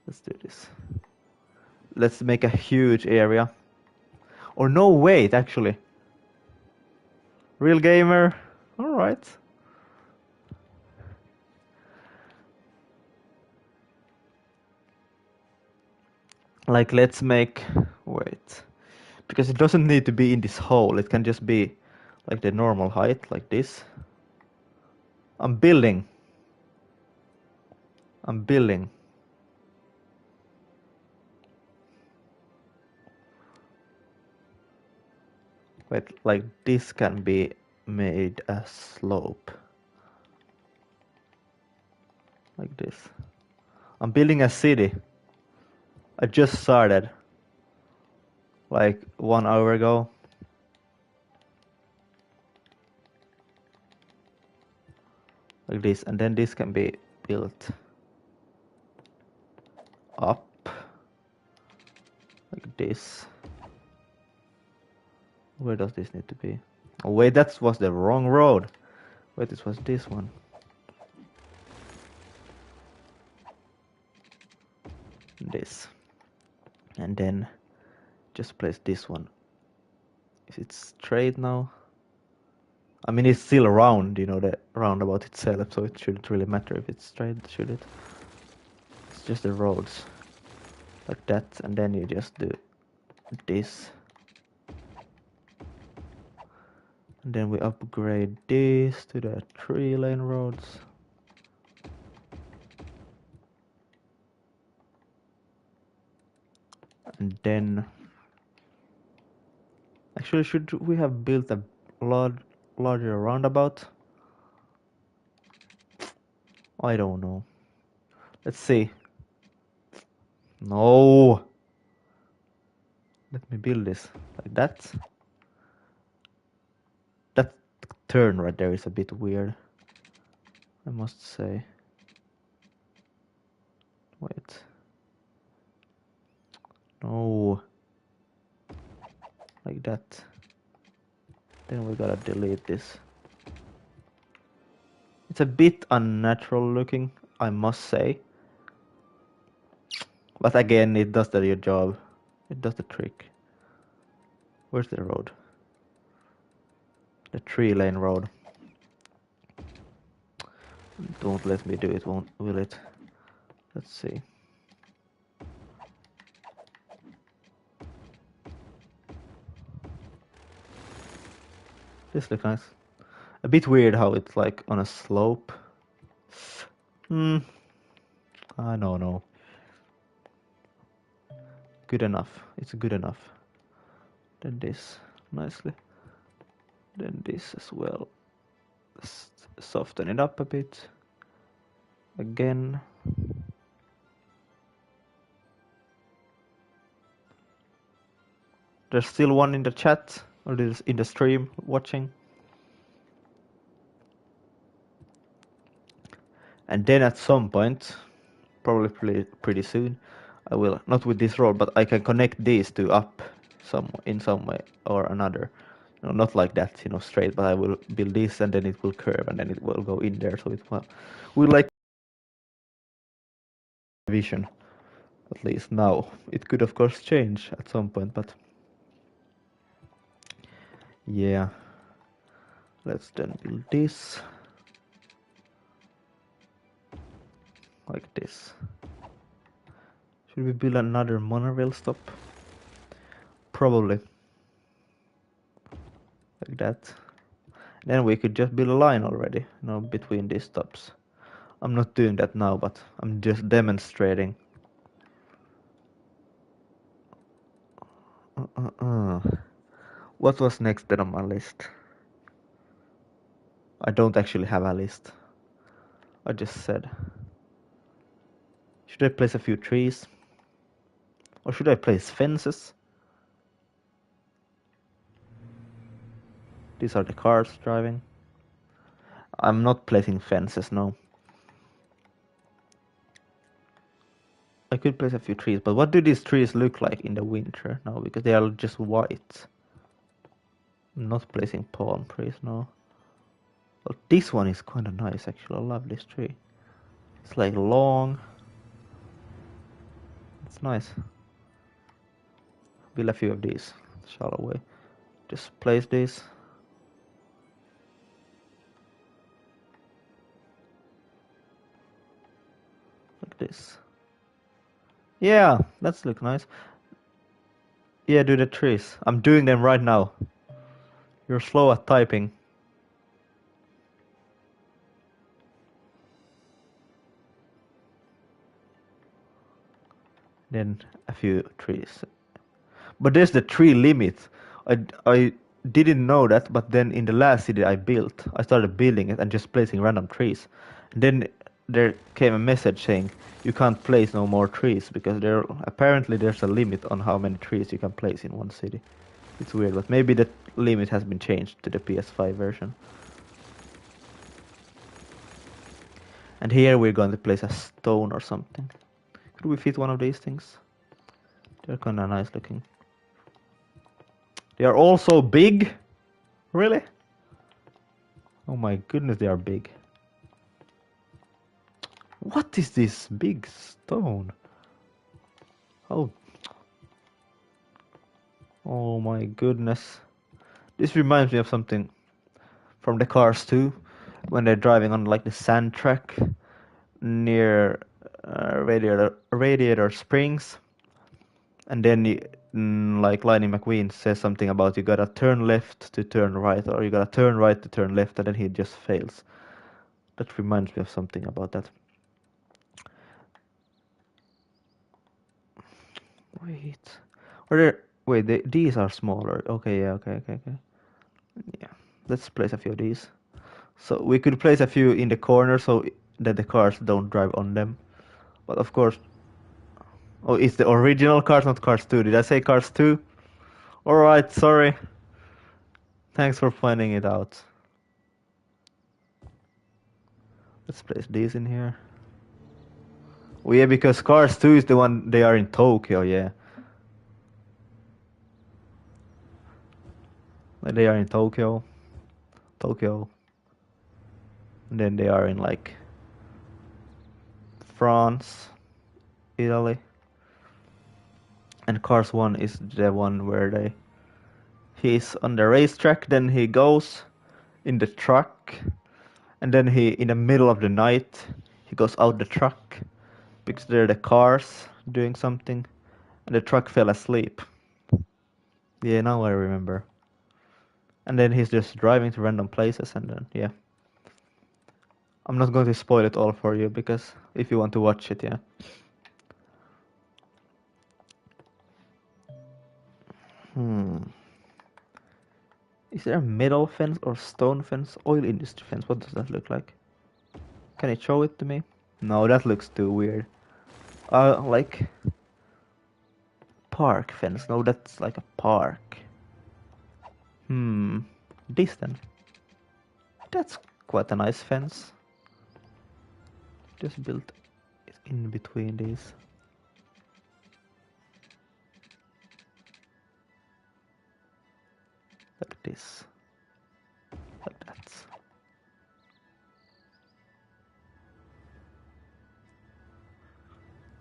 Let's do this. Let's make a huge area. Or no, wait, actually. Real gamer. Alright. Like, let's make... Wait. Because it doesn't need to be in this hole. It can just be like the normal height, like this. I'm building. I'm building. Wait, like this can be made a slope. Like this. I'm building a city. I just started. Like 1 hour ago. Like this, and then this can be built up. Like this. Where does this need to be? Oh wait, that was the wrong road. Wait, this was this one. This. And then just place this one. Is it straight now? I mean, it's still round, you know, the roundabout itself, so it shouldn't really matter if it's straight, should it? It's just the roads. Like that, and then you just do this. And then we upgrade this to the 3-lane roads. And then... Actually, should we have built a larger roundabout? I don't know. Let's see. No! Let me build this like that. That turn right there is a bit weird, I must say. Wait. No. Like that. Then we gotta delete this. It's a bit unnatural looking, I must say. But again, it does the job. It does the trick. Where's the road? The 3-lane road. Don't let me do it, won't will it? Let's see. This looks nice. A bit weird how it's like on a slope. I don't know. Good enough. It's good enough. Then this nicely. Then this as well. Soften it up a bit. Again. There's still one in the chat or there's in the stream watching. And then at some point, probably pretty soon, I will, not with this road, but I can connect these two up in some way or another. You know, not like that, you know, straight, but I will build this and then it will curve and then it will go in there. So it will like vision, at least now. It could of course change at some point, but yeah. Let's then build this. Like this. Should we build another monorail stop? Probably. Like that. Then we could just build a line already, you know, between these stops. I'm not doing that now, but I'm just demonstrating. What was next then on my list? I don't actually have a list. I just said. Should I place a few trees? Or should I place fences? These are the cars driving. I'm not placing fences, no. I could place a few trees, but what do these trees look like in the winter now? Because they are just white. I'm not placing palm trees, no. Well, this one is kind of nice, actually. I love this tree. It's like long. It's nice. Build a few of these. Shallow way. Just place these. Like this. Yeah, that's look nice. Yeah, do the trees. I'm doing them right now. You're slow at typing. Then a few trees. But there's the tree limit. I didn't know that, but then in the last city I built, I started building it and just placing random trees. And then there came a message saying you can't place no more trees because apparently there's a limit on how many trees you can place in one city. It's weird, but maybe the limit has been changed to the PS5 version. And here we're going to place a stone or something. Could we fit one of these things? They're kind of nice looking. They are also big? Really? Oh my goodness, they are big. What is this big stone? Oh. Oh my goodness. This reminds me of something from the Cars 2, when they're driving on like the sand track near Radiator Springs. And then like Lightning McQueen says something about you gotta turn left to turn right, or you gotta turn right to turn left, and then he just fails. That reminds me of something about that. These are smaller. Okay, yeah, okay. Yeah, let's place a few of these. So we could place a few in the corner so that the cars don't drive on them. But of course... Oh, it's the original Cars, not Cars 2. Did I say Cars 2? Alright, sorry. Thanks for pointing it out. Let's place these in here. Oh yeah, because Cars 2 is the one they are in Tokyo, yeah. They are in Tokyo. And then they are in like France, Italy. And Cars 1 is the one where he's on the racetrack, then he goes in the truck, and then in the middle of the night, he goes out the truck because there are the cars doing something, and the truck fell asleep. Yeah, now I remember. And then he's just driving to random places, and then, yeah. I'm not going to spoil it all for you, because if you want to watch it, yeah. Is there a metal fence or stone fence? Oil industry fence, what does that look like? Can it show it to me? No, that looks too weird. Like... Park fence, no, that's like a park. This then. That's quite a nice fence. Just built it in between these. Like this. Like that.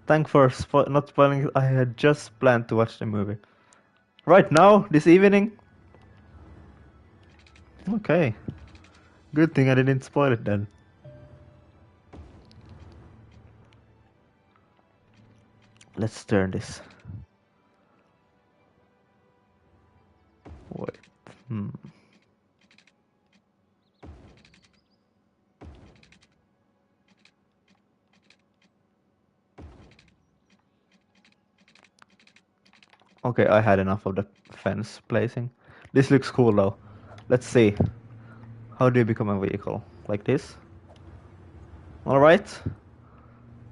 Thanks for not spoiling it. I had just planned to watch the movie. Right now, this evening? Okay. Good thing I didn't spoil it then. Let's turn this. Wait. Okay, I had enough of the fence placing. This looks cool though. Let's see. How do you become a vehicle? Like this? Alright.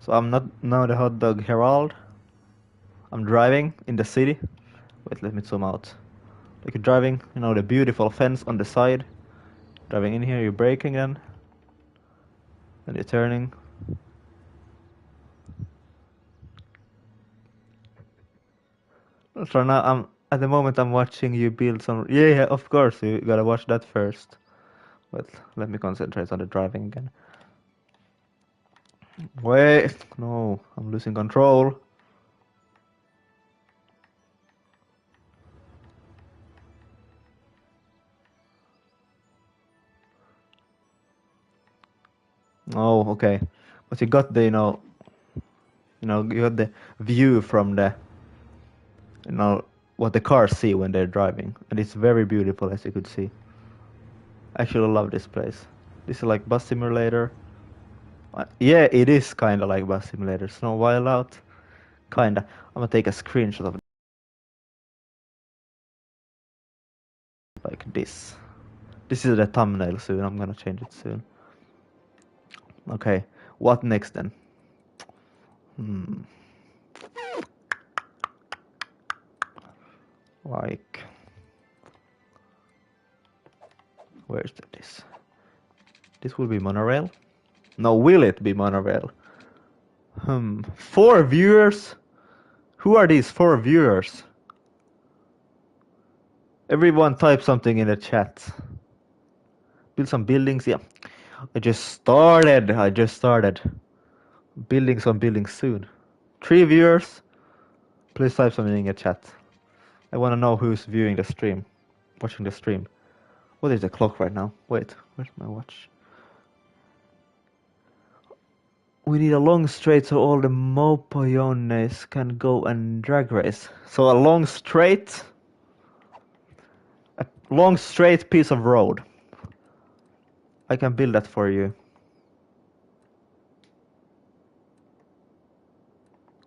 So I'm not now the hot dog herald. I'm driving in the city. Wait, let me zoom out. Like you're driving, the beautiful fence on the side. Driving in here, you're braking then. Then you're turning. So now at the moment I'm watching you build some. Yeah, of course you gotta watch that first. But let me concentrate on the driving again. Wait, no, I'm losing control. Oh, okay. But you got the, you got the view from the, what the cars see when they're driving, and it's very beautiful as you could see. I actually love this place. This is like bus simulator. Yeah, it is kind of like bus simulator. Snow Wild Out, kinda. I'm gonna take a screenshot of like this. This is the thumbnail soon. I'm gonna change it soon. Okay, what next then? Like, where's this? This will be monorail? No, will it be monorail? 4 viewers? Who are these 4 viewers? Everyone type something in the chat. Build some buildings, yeah. I just started. Building some buildings soon. 3 viewers? Please type something in the chat. I wanna know who's viewing the stream. Watching the stream. What is the clock right now? Wait, where's my watch? We need a long straight so all the mopoyones can go and drag race. So a long straight piece of road. I can build that for you.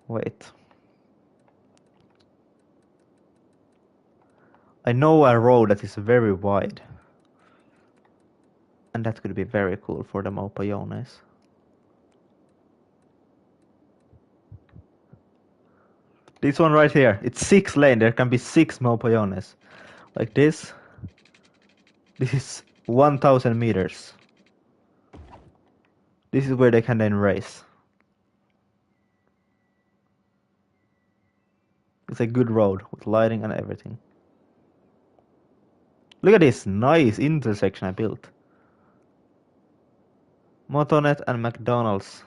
Wait. I know a road that is very wide. And that could be very cool for the mopoyones. This one right here, it's 6 lane, there can be 6 mopoyones. Like this. This is 1000 meters. This is where they can then race. It's a good road with lighting and everything. Look at this nice intersection I built. Motonet and McDonald's.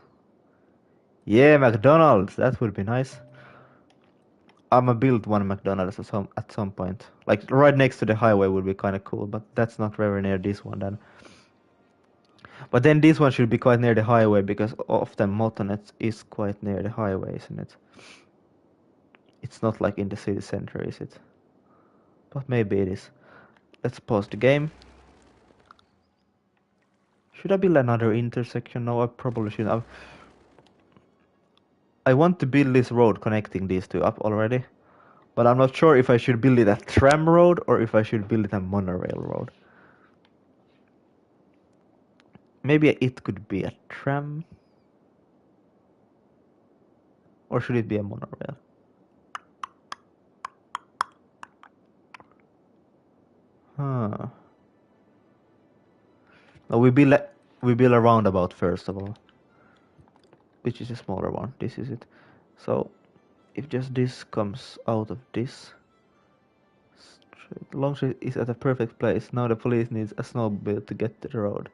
Yeah, McDonald's. That would be nice. I'ma build one McDonald's at some point. Like right next to the highway would be kind of cool, but that's not very near this one then. But then this one should be quite near the highway because often Motonet is quite near the highway, isn't it? It's not like in the city center, is it? But maybe it is. Let's pause the game. Should I build another intersection? No, I probably shouldn't. I want to build this road connecting these two up already. But I'm not sure if I should build it a tram road or if I should build it a monorail road. Maybe it could be a tram. Or should it be a monorail? Huh. No, we build a roundabout first of all. Which is a smaller one. This is it. So if just this comes out of this. Long Street is at a perfect place. Now the police needs a snowmobile to get to the road.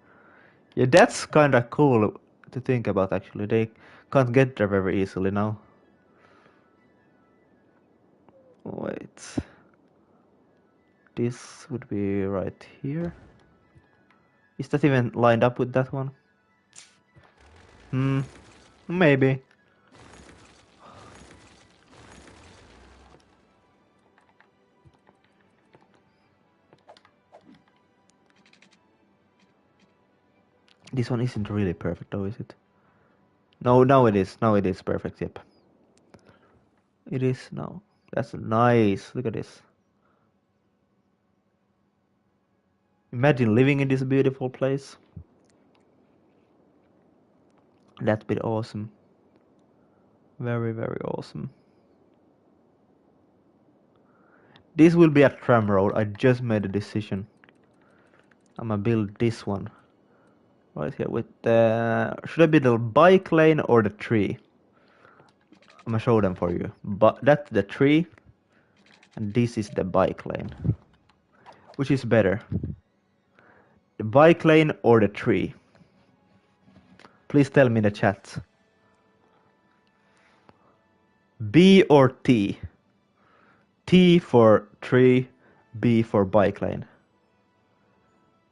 Yeah, that's kinda cool to think about actually. They can't get there very easily now. Wait. This would be right here. Is that even lined up with that one? Maybe. This one isn't really perfect though, is it? No, now it is. Now it is perfect, yep. It is now. That's nice. Look at this. Imagine living in this beautiful place. That'd be awesome. Very, very awesome. This will be a tram road. I just made a decision. I'm gonna build this one. Right here with the... Should I build the bike lane or the tree? I'm gonna show them for you. But that's the tree. And this is the bike lane. Which is better? The bike lane or the tree? Please tell me in the chat. B or T? T for tree, B for bike lane.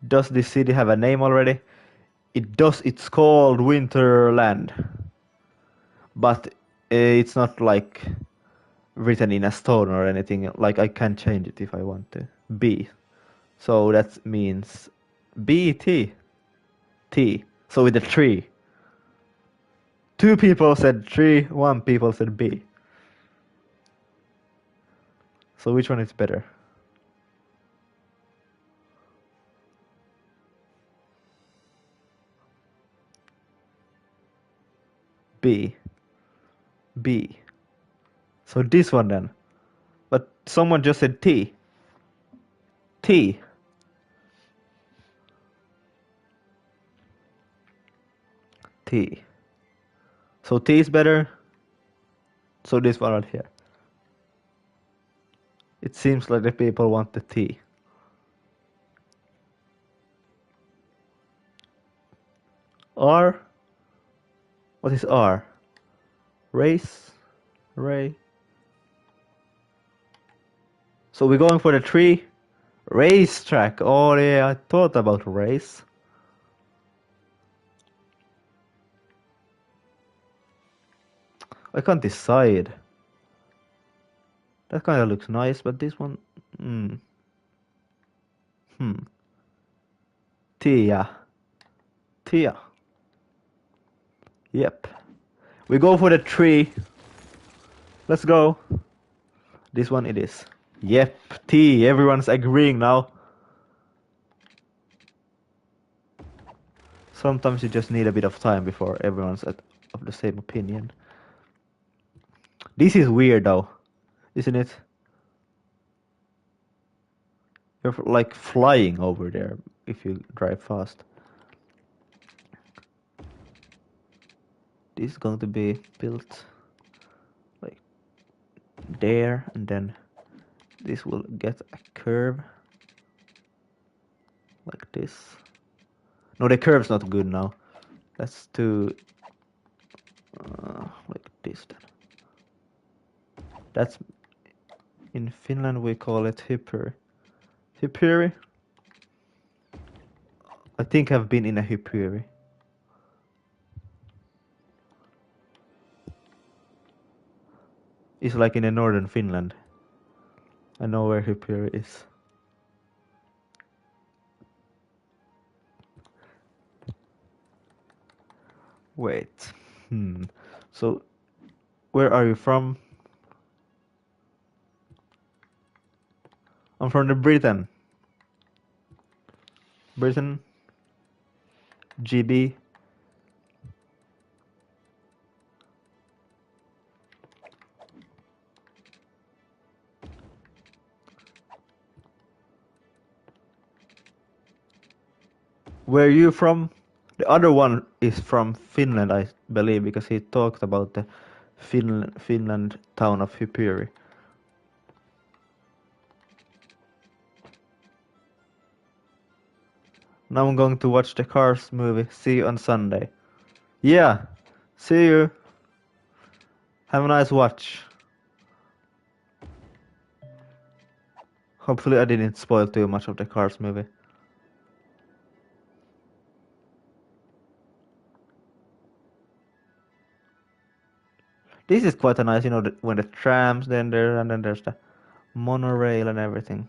Does this city have a name already? It does. It's called Winterland. But it's not like written in a stone or anything. Like I can change it if I want to. B. So that means B, T. T. So with the tree. 2 people said tree, 1 people said B. So which one is better? B. B. So this one then. But someone just said T. T. T. So T is better. So this one right here. It seems like the people want the T. R? What is R? Race? Ray? So we're going for the tree? Racetrack. Oh yeah, I thought about race. I can't decide. That kind of looks nice, but this one... Tia. Tia. Yep. We go for the tree. Let's go. This one it is. Yep, T. Everyone's agreeing now. Sometimes you just need a bit of time before everyone's of the same opinion. This is weird though, isn't it? You're like flying over there if you drive fast. This is going to be built like there, and then this will get a curve like this. No, the curve's not good now. Let's do like this then. That's in Finland we call it hyppyri. Hyppyri? I think I've been in a hyppyri. It's like in the northern Finland. I know where hyppyri is. Wait. So, where are you from? I'm from the Britain. Britain. GB. Where are you from? The other one is from Finland, I believe, because he talked about the Finland town of Hyppyri. Now I'm going to watch the Cars movie. See you on Sunday. Yeah, see you. Have a nice watch. Hopefully I didn't spoil too much of the Cars movie. This is quite a nice, when the trams then there, and then there's the monorail and everything.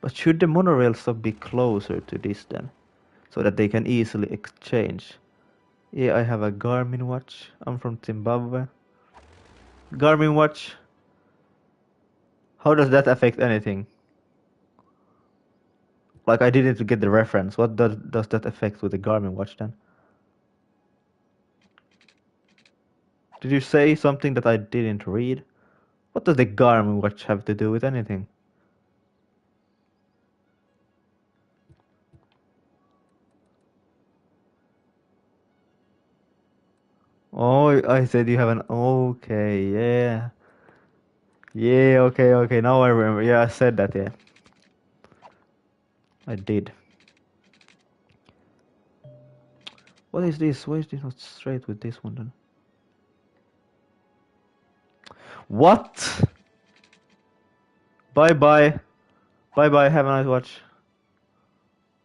But should the monorail stop be closer to this then? So that they can easily exchange? Yeah, I have a Garmin watch. I'm from Zimbabwe. Garmin watch. How does that affect anything? Like, I didn't get the reference. What does that affect with the Garmin watch then? Did you say something that I didn't read? What does the Garmin watch have to do with anything? Oh, I said you have an... Okay, yeah. Yeah, okay, now I remember. Yeah, I said that, yeah. I did. What is this? Why is this not straight with this one then? What? Bye-bye. Bye-bye, have a nice watch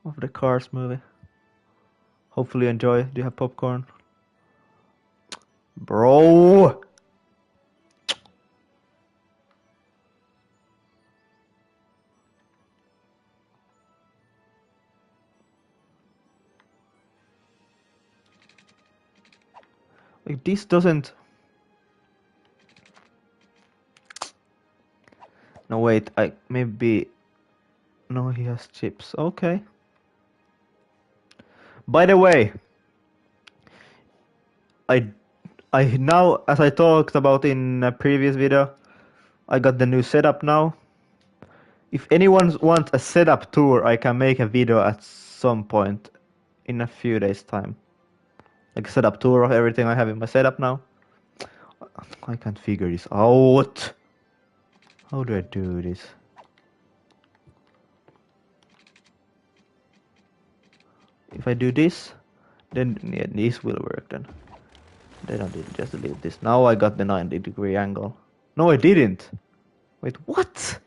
of the Cars movie. Hopefully you enjoy. Do you have popcorn? Bro! Like, this doesn't... No, wait, maybe... No, he has chips. Okay. By the way, I now, as I talked about in a previous video, I got the new setup now. If anyone wants a setup tour, I can make a video at some point in a few days time. Like a setup tour of everything I have in my setup now. I can't figure this out. How do I do this? If I do this, then yeah, this will work then. Then I did just delete this. Now I got the 90-degree angle. No, I didn't. Wait, what?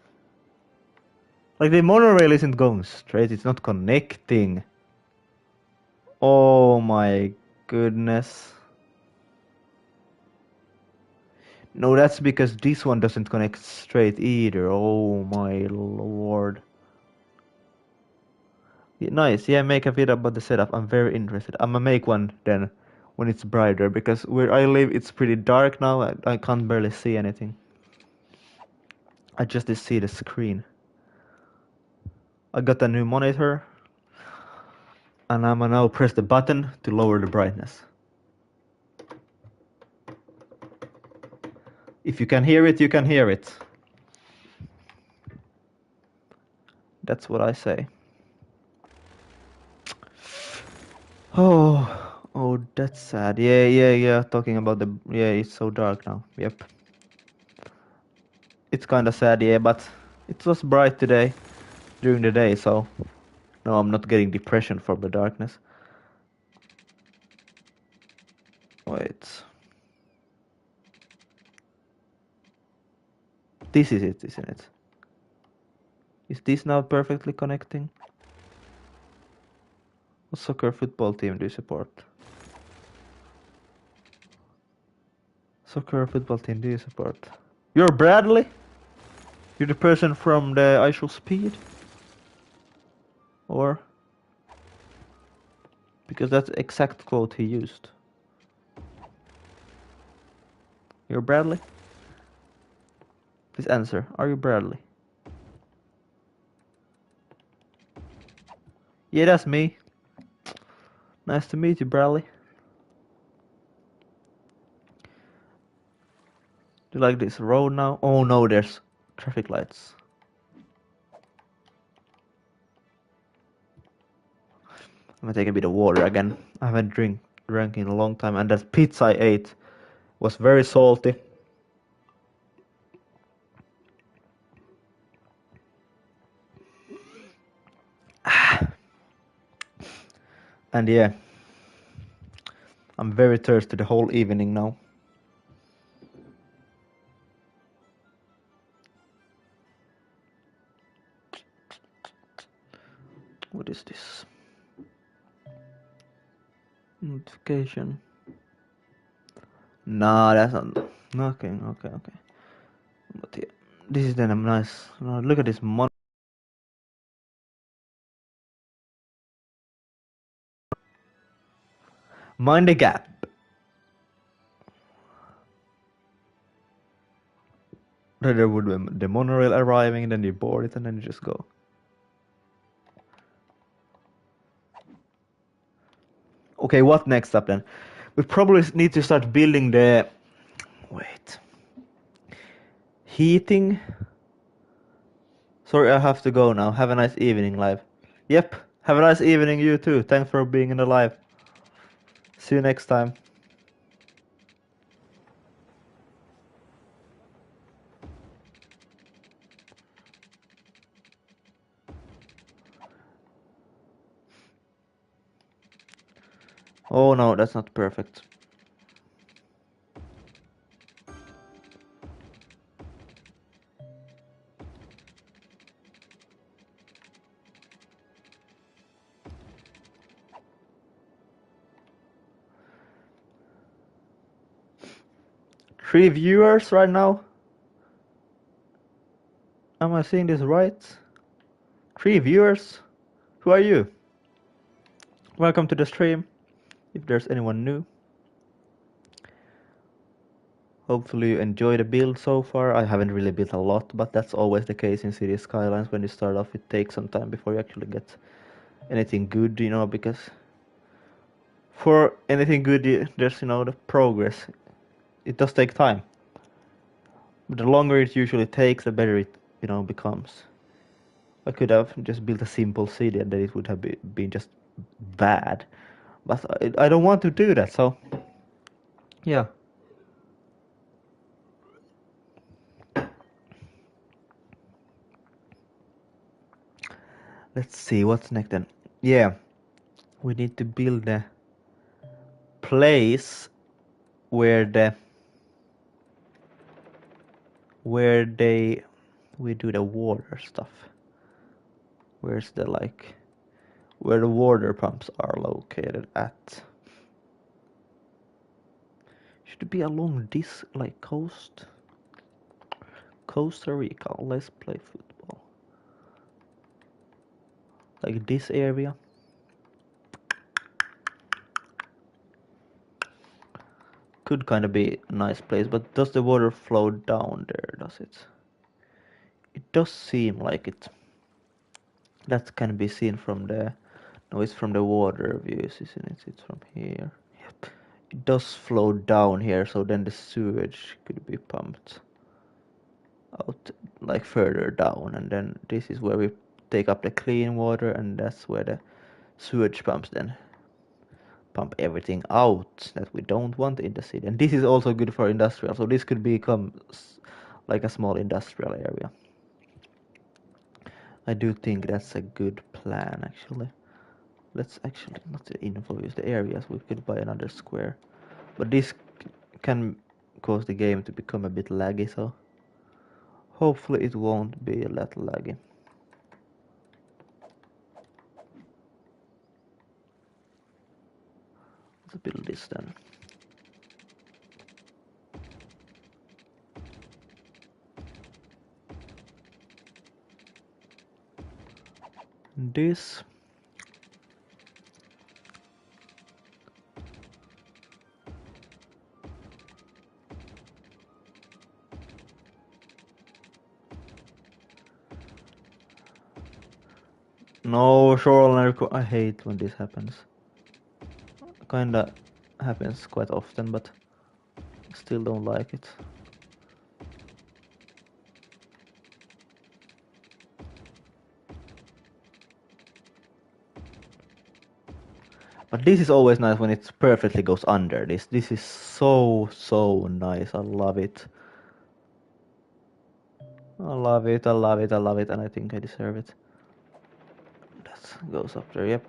Like the monorail isn't going straight, it's not connecting. Oh my goodness. No, that's because this one doesn't connect straight either. Oh my lord. Yeah, nice, yeah, make a video about the setup. I'm very interested. I'm gonna make one then when it's brighter, because where I live it's pretty dark now. I can't barely see anything. I just see the screen. I got a new monitor, and I'm gonna now press the button to lower the brightness. If you can hear it, you can hear it. That's what I say. Oh That's sad. Yeah. Talking about the yeah, it's so dark now. Yep. It's kind of sad, yeah, but it was bright today during the day, so no, I'm not getting depression from the darkness. Wait. This is it, isn't it? Is this now perfectly connecting? What soccer football team do you support? Soccer football team do you support? You're Bradley? You're the person from the I Shall Speed? Or? Because that's the exact quote he used. You're Bradley? Please answer. Are you Bradley? Yeah, that's me. Nice to meet you, Bradley. Do you like this road now? Oh no, there's traffic lights. I'm gonna take a bit of water again. I haven't drank in a long time, and that pizza I ate was very salty. And yeah, I'm very thirsty the whole evening now. What is this? Notification. Nah, that's not. Okay. But yeah, this is then a nice. Look at this mind the gap. Then there would be the monorail arriving, then you board it, and then you just go. Okay, what next up then? We probably need to start building the. Wait. Heating. Sorry, I have to go now. Have a nice evening, live. Yep. Have a nice evening, you too. Thanks for being in the live. See you next time. Oh no, that's not perfect. Three viewers right now? Am I seeing this right? 3 viewers? Who are you? Welcome to the stream, if there's anyone new. Hopefully you enjoy the build so far. I haven't really built a lot, but that's always the case in Cities Skylines. When you start off, it takes some time before you actually get anything good, you know, because for anything good, there's, you know, the progress. It does take time. But the longer it usually takes, the better it, you know, becomes. I could have just built a simple city and then it would have been just bad. But I don't want to do that, so yeah. Let's see what's next then. Yeah, we need to build a place where we do the water stuff. Where's the where the water pumps are located at? Should it be along this coast? Costa Rica. Let's play football. Like this area. Could kind of be a nice place, but does the water flow down there? Does it? It does seem like it. That can be seen from the. No, it's from the water views, isn't it? It's from here. Yep. It does flow down here, so then the sewage could be pumped out like further down, and then this is where we take up the clean water, and that's where the sewage pumps then pump everything out that we don't want in the city. And this is also good for industrial, so this could become like a small industrial area. I do think that's a good plan, actually. Let's actually not the info, use the areas. We could buy another square, but this can cause the game to become a bit laggy, so hopefully it won't be that laggy. Let's build this then. This. No, shoreline. I hate when this happens. Kinda happens quite often, but still don't like it. But this is always nice when it perfectly goes under. This is so nice. I love it. I love it, I love it, I love it, and I think I deserve it. That goes up there, yep.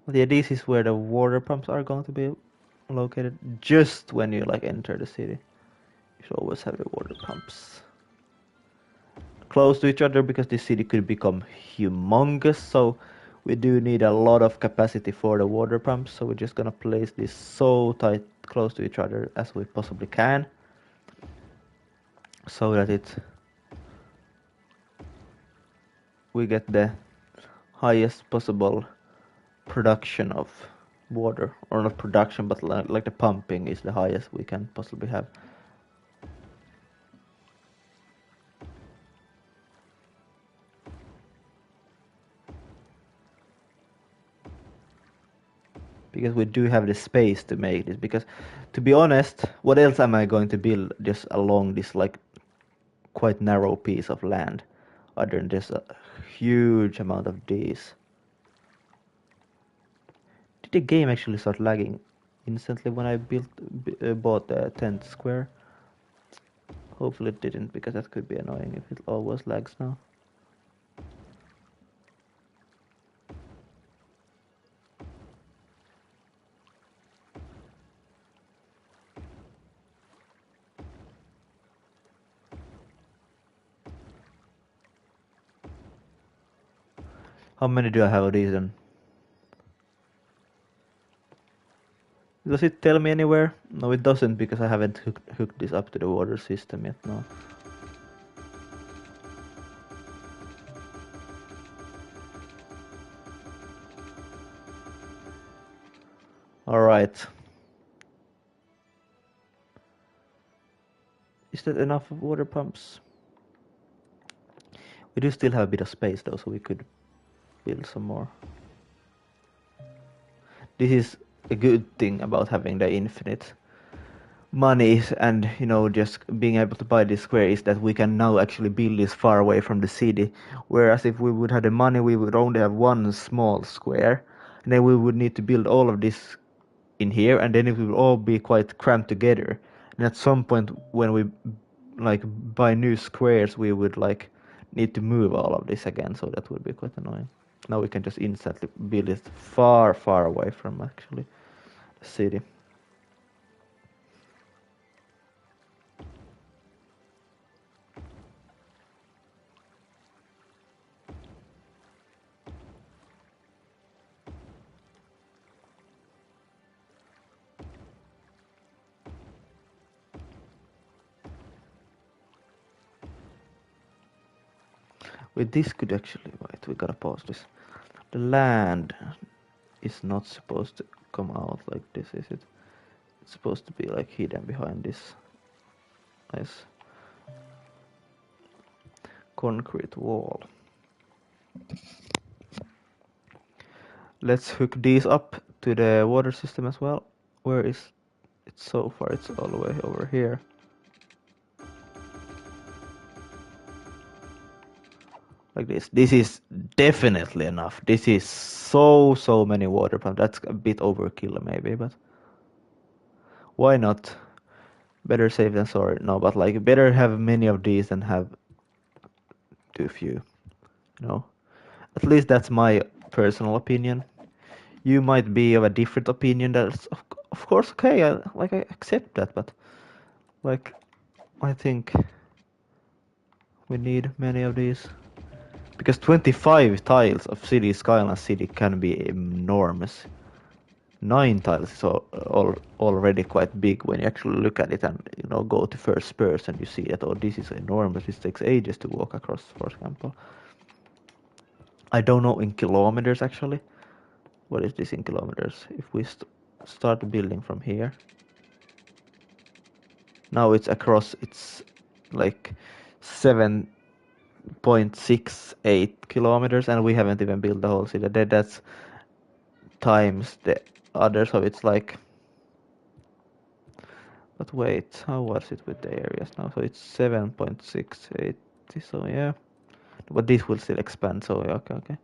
But yeah, this is where the water pumps are going to be located. Just when you like enter the city, you should always have the water pumps close to each other because this city could become humongous. So we do need a lot of capacity for the water pumps. So we're just gonna place this so tight, close to each other as we possibly can, so that we get the highest possible production of water, or not production, but like the pumping is the highest we can possibly have. Because we do have the space to make this, because to be honest, what else am I going to build just along this like quite narrow piece of land other than just a huge amount of these? Did the game actually start lagging instantly when I bought the 10th square? Hopefully it didn't, because that could be annoying if it always lags now. How many do I have of these then? Does it tell me anywhere? No, it doesn't, because I haven't hooked this up to the water system yet, no. Alright. Is that enough of water pumps? We do still have a bit of space though, so we could build some more. This is a good thing about having the infinite money and, you know, just being able to buy this square, is that we can now actually build this far away from the city. Whereas if we would have the money, we would only have one small square, and then we would need to build all of this in here, and then it will all be quite cramped together. And at some point when we like buy new squares, we would like need to move all of this again, so that would be quite annoying. Now we can just instantly build it far away from actually the city. Wait, this could actually, wait, we gotta pause this. The land is not supposed to come out like this, is it? It's supposed to be like hidden behind this nice concrete wall. Let's hook these up to the water system as well. Where is it so far? It's all the way over here. like this. This is definitely enough. This is so many water pumps. That's a bit overkill maybe, but why not? Better safe than sorry. No, but like better have many of these than have too few. You know, at least that's my personal opinion. You might be of a different opinion. That's of course okay. I accept that, but like I think we need many of these because 25 tiles of Cities Skylines City can be enormous. 9 tiles is already quite big when you actually look at it and go to first person. You see that this is enormous. This takes ages to walk across, for example. I don't know in kilometers actually. What is this in kilometers? If we start building from here. Now it's across, it's like 7.68 kilometers and we haven't even built the whole city. That's times the other, so it's like, but wait, how was it with the areas now? So it's 7.68, so yeah. But this will still expand, so yeah, okay.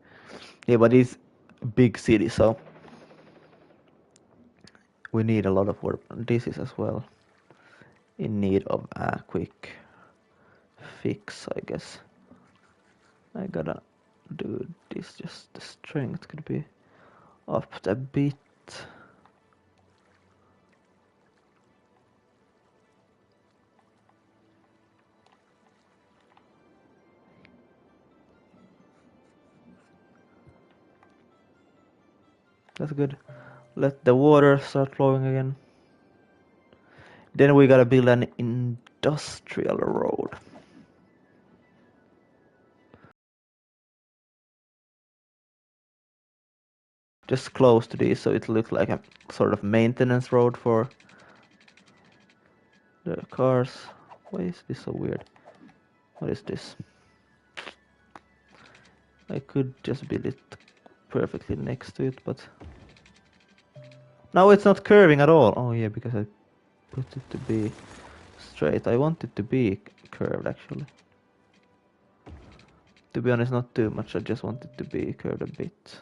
Yeah, but it's a big city, so we need a lot of work. This is as well in need of a quick fix, I guess. I gotta do this, just the strength could be upped a bit. That's good. Let the water start flowing again. Then we gotta build an industrial road. Just close to this, so it looks like a sort of maintenance road for the cars. Why is this so weird? What is this? I could just build it perfectly next to it, but now it's not curving at all. Oh yeah, because I put it to be straight. I want it to be curved actually. To be honest, not too much. I just want it to be curved a bit.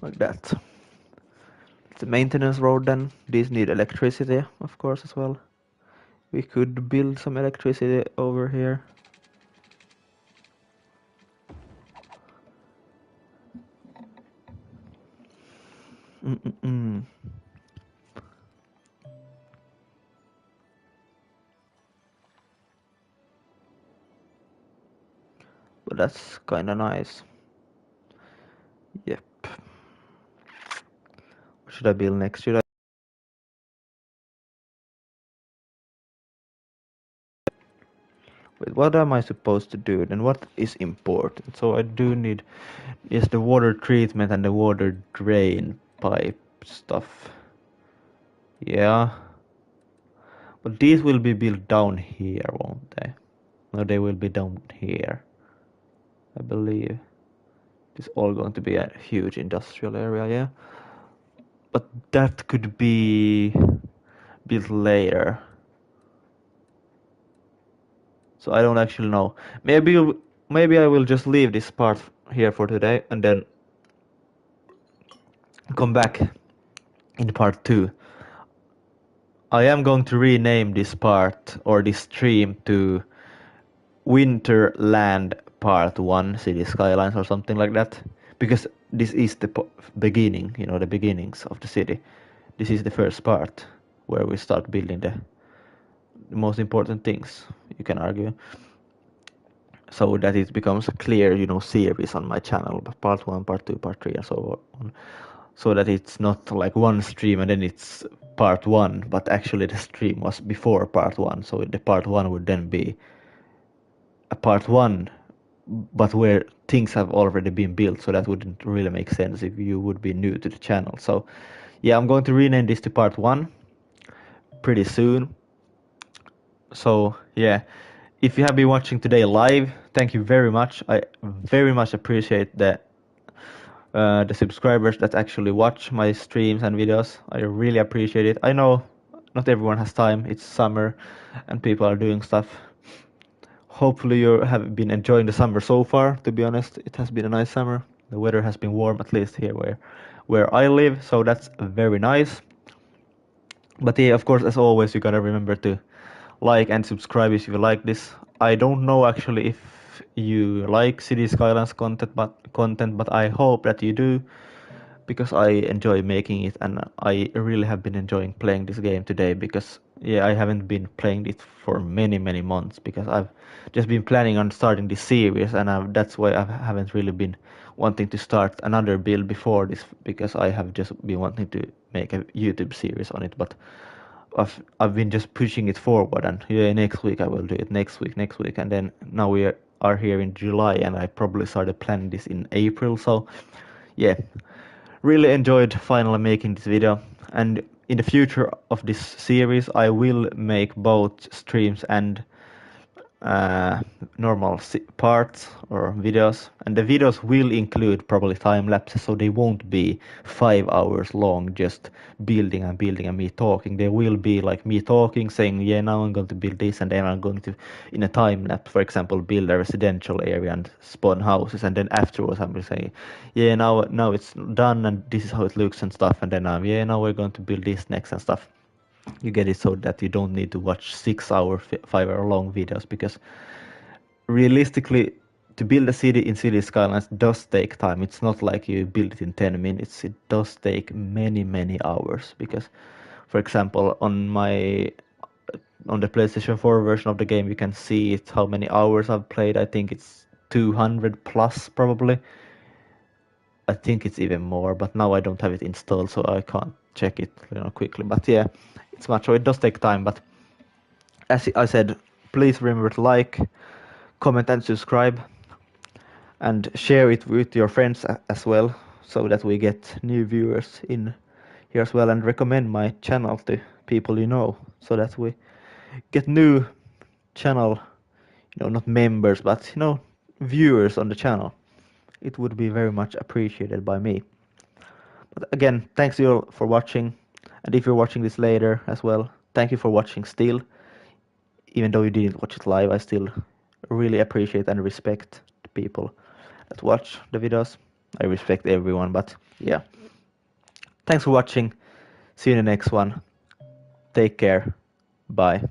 Like that. It's a maintenance road then. These need electricity, of course, as well. We could build some electricity over here. Mm-mm-mm. But that's kinda nice. Yep. What should I build next? Should I... Wait, what am I supposed to do? Then what is important? So I do need is the water treatment and the water drain pipe stuff. Yeah. But these will be built down here, won't they? No, they will be down here. I believe. It's all going to be a huge industrial area, yeah. But that could be built later. So I don't actually know. Maybe I will just leave this part here for today and then come back in part 2. I am going to rename this part or this stream to Winterland Part 1 City Skylines or something like that, because this is the beginning, the beginnings of the city. This is the first part where we start building the most important things, you can argue, so that it becomes a clear series on my channel, part 1, part 2, part 3 and so on, so that it's not like one stream and then it's part 1, but actually the stream was before part 1, so the part 1 would then be a part 1, but where things have already been built, so that wouldn't really make sense if you would be new to the channel. So yeah, I'm going to rename this to part 1 pretty soon. So yeah, if you have been watching today live, thank you very much. I very much appreciate the subscribers that actually watch my streams and videos. I really appreciate it. I know not everyone has time. It's summer and people are doing stuff. Hopefully you have been enjoying the summer so far. To be honest, it has been a nice summer. The weather has been warm, at least here where I live, so that's very nice. But yeah, of course, as always, you gotta remember to like and subscribe if you like this. I don't know actually if you like City Skylines content, but I hope that you do, because I enjoy making it, and I really have been enjoying playing this game today, because yeah, I haven't been playing it for many months, because I've just been planning on starting this series, and that's why I haven't really been wanting to start another build before this, because I have just been wanting to make a YouTube series on it. But I've been just pushing it forward, and yeah, next week I will do it, next week, and then now we are here in July, and I probably started planning this in April. So yeah, really enjoyed finally making this video, and in the future of this series I will make both streams and uh, normal parts or videos, and the videos will include probably time lapses, so they won't be 5 hours long just building and me talking. They will be like me talking, saying yeah, now I'm going to build this, and then I'm going to, in a time lapse, for example, build a residential area and spawn houses, and then afterwards I'm going to say yeah, now it's done and this is how it looks and stuff, and then yeah, now we're going to build this next and stuff. You get it so that you don't need to watch 6 hour 5 hour long videos, because realistically, to build a city in Cities Skylines does take time. It's not like you build it in 10 minutes. It does take many hours, because for example on the PlayStation 4 version of the game, you can see it how many hours I've played. I think it's 200 plus probably. I think it's even more, but now I don't have it installed, so I can't check it, quickly. But yeah, it's much. So it does take time. But as I said, please remember to like, comment, and subscribe, and share it with your friends as well, so that we get new viewers in here as well, and recommend my channel to people you know, so that we get new channel, not members, but viewers on the channel. It would be very much appreciated by me. But again, thanks you all for watching, and if you're watching this later as well, thank you for watching still. Even though you didn't watch it live, I still really appreciate and respect the people that watch the videos. I respect everyone, but yeah. Thanks for watching. See you in the next one. Take care. Bye.